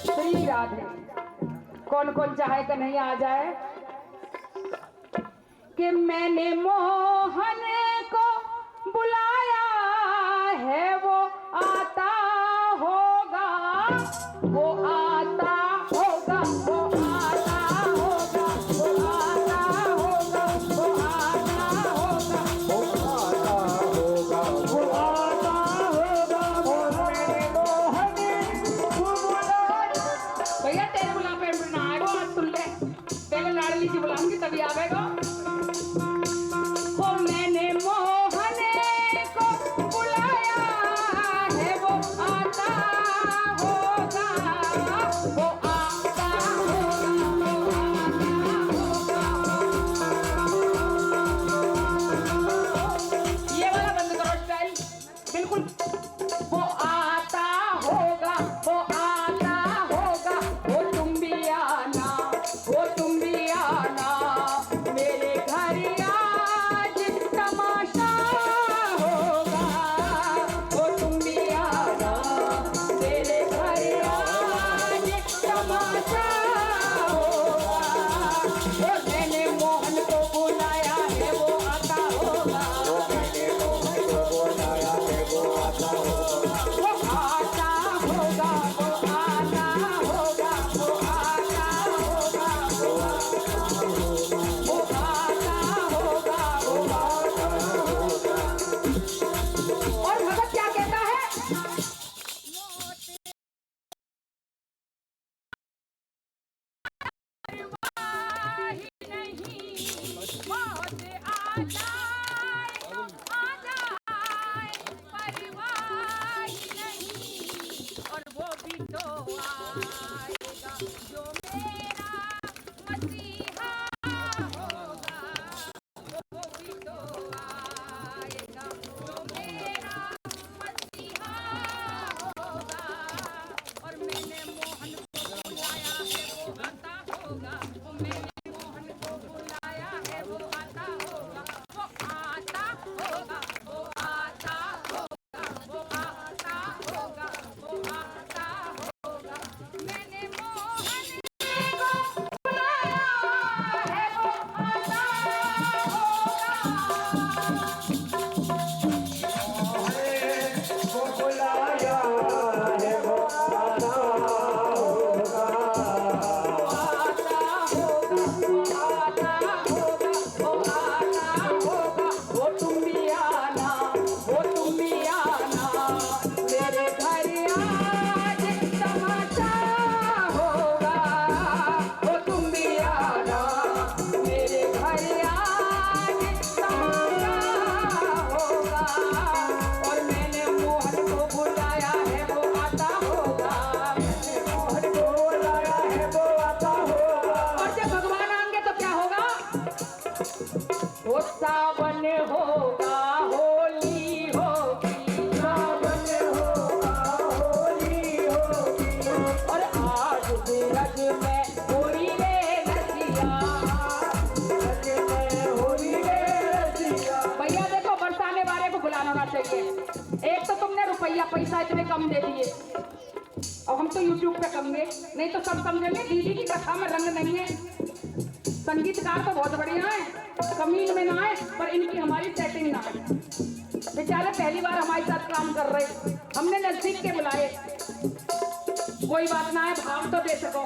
श्री राधे। कौन कौन चाहे कन्हैया आ जाए कि मैंने मोहन को बुलाया है, वो आता होगा, वो आता होगा, वो आता होगा, वो आता होगा, वो आता होगा, वो आता होगा, वो आता होगा, वो मेरे मोहन को बुलाया। भैया तेरे बुलावे में ना आएगा, आज सुन ले, पहले लाडली जी बुलाऊंगी तभी आवेगा। वो मैंने मोहन को बुलाया है, वो आता होगा, वो आता होगा, ये वाला बंद करो स्टाइल, बिल्कुल। वो आता होगा, वो आता होगा, वो तुम भी आना, वो तुम भी आना मेरे घर आज तमाशा होगा, वो तुम भी आना मेरे घर आज तमाशा होगा। वो मैंने मोहन को बुलाया है, वो आता होगा, वो मैंने मोहन को बुलाया है, वो आता होगा, वो आता होगा, वो आता होगा, वो आता होगा, वो आता होगा, वो आता होगा। और भगत क्या कहता है? और वो भी तो आएगा जो मेरा मसीहा होगा, वो भी तो आएगा जो मेरा मसीहा होगा। और मैंने मोहन को बुलाया है, वो आता होगा, वो मैंने मोहन को बुलाया है, वो आता होगा, वो आता होगा, वो आता होगा, वो आता होगा, वो आता होगा। मैंने मोहन को बुलाया है, वो आता होगा। वो बुलाया है, वो आता होगा, वो तुम भी आना, वो तुम भी आना मेरे घर आज तमाशा होगा, वो तुम भी आना मेरे घर आज तमाशा होगा। और मैंने मोहन को बुलाया है, वो आता होगा, मोहन को बुलाया है, वो आता होगा, और जब भगवान आएंगे तो क्या होगा? वो सावन होगा, होली होगी, सावन होगा, होली होगी, और आज सूरज में होली रे रसिया। रज में होली रे रसिया। भैया देखो, बरसाने वाले को बुलाना होना चाहिए। एक तो तुमने रुपया पैसा इतने कम दे दिए, और हम तो यूट्यूब पे कमेंगे, नहीं तो सब समझेंगे दीदी की कथा में रंग नहीं है। संगीतकार तो बहुत बढ़िया है, कमीन में ना है, पर इनकी हमारी सेटिंग ना है। बेचारे पहली बार हमारे साथ काम कर रहे, हमने नजदीक के बुलाए, कोई बात ना है, भाव तो दे सको।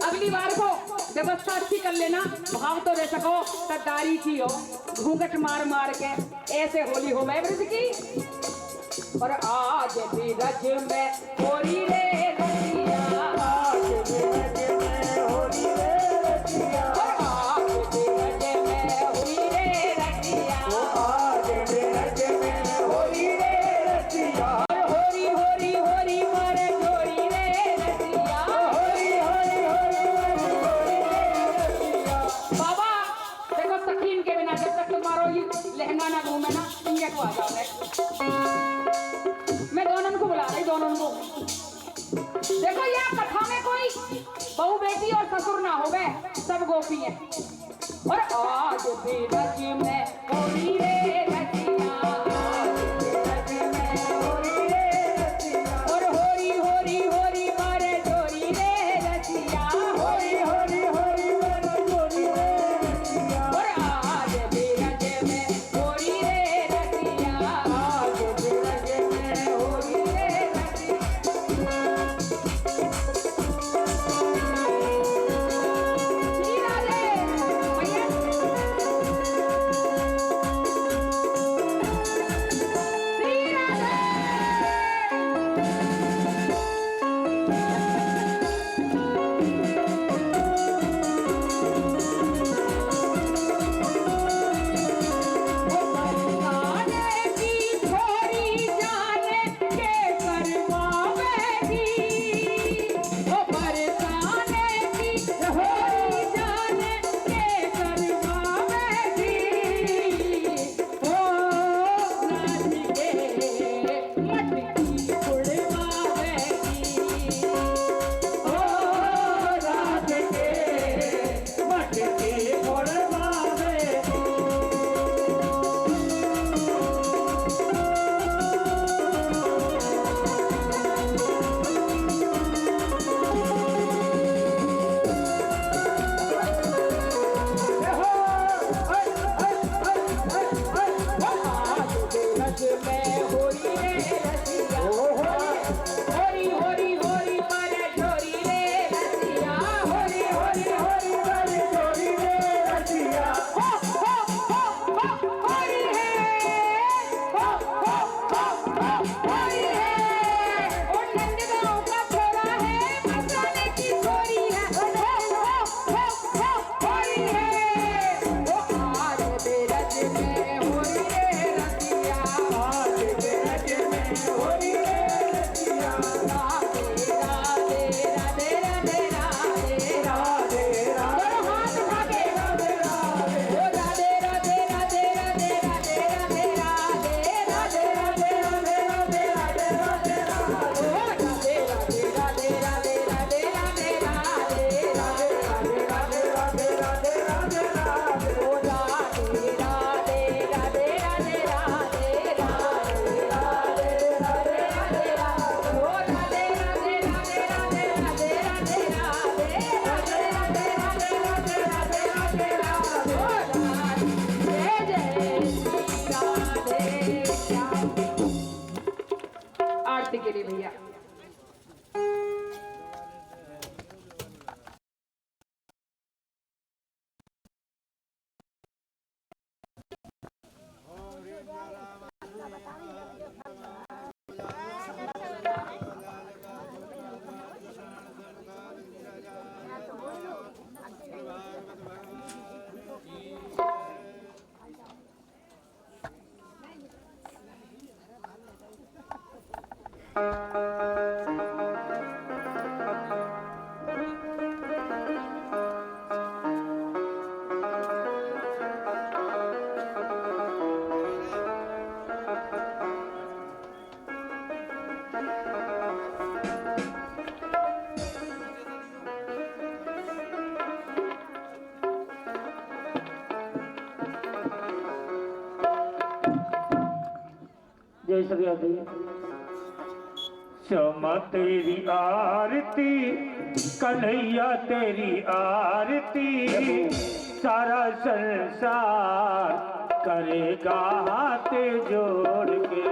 अगली बार को व्यवस्था अच्छी कर लेना, भाव तो दे सको, तदारी की हो, घूंघट मार मार के ऐसे होली हो मैं ब्रज की। और आज भी रज में होली रे रसिया, आज भी रज में होली रे रसिया, और आज भी रज में होली रे रसिया, आज भी रज में होली रे रसिया, और होरी होरी होरी मारे जोरी रे रसिया। होली होली होली होली रे रसिया। बाबा देखो, सखीन के बिना जब तक तुम्हारो ही लहंगा ना घूमे ना, इंगे को आ जाओ मैं दोनों को बुला रही, दोनों को। देखो यह कथा में कोई बहू बेटी और ससुर ना हो गए, सब गोपी हैं। और आज भी रज में होली रे रसिया, रज में होली रे रसिया, और होरी होरी होरी मारे जोरी रे रसिया, होरी होरी पर छोरी रे रसिया होरी होरी होरी पर छोरी रे रसिया हो होरी है हो होरी है ओ नंदगांव का छोरा है मस्ताने की छोरी है हो होरी है ओ आज बेरज में होरी रे रसिया आज बेरज में होरी रे रसिया राधे राधे राधे राधे राधे राधे राधे हाथ भागे राधे राधे ओ राधे राधे राधे राधे राधे राधे राधे राधे राधे राधे राधे राधे राधे राधे ओ राधे राधे राधे राधे राधे राधे राधे राधे राधे राधे राधे राधे राधे ओ राधे राधे राधे राधे राधे राधे राधे राधे राधे राधे ओ राधे राधे राधे राधे राधे राधे राधे राधे राधे राधे राधे राधे राधे राधे ओ राधे जय जय श्री राधे श्याम। आरती के लिए भैया जय श्री राधे। क्षमा तेरी आरती कन्हैया तेरी आरती सारा संसार करेगा हाथ जोड़ के।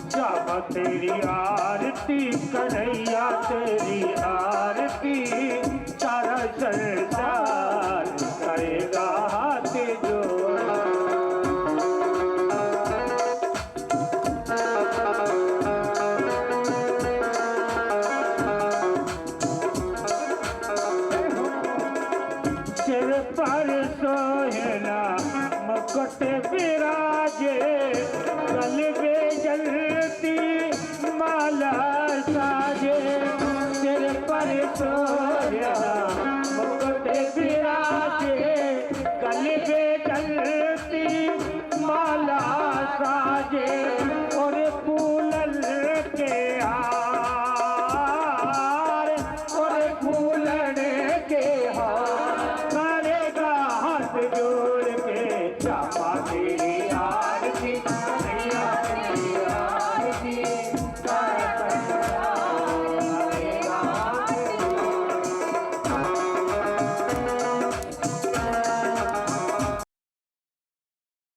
क्षमा तेरी आरती कन्हैया तेरी आरती सारा संसार करेगा हाथ जोड़। सिर पर सोहना मुकुट विराजे गल में जलती माला साजे। सिर पर सोहना मुकुट विराजे गल में जलती माला साजे और फूलन के हार और फूलन के हार करेगा हाथ जोड़।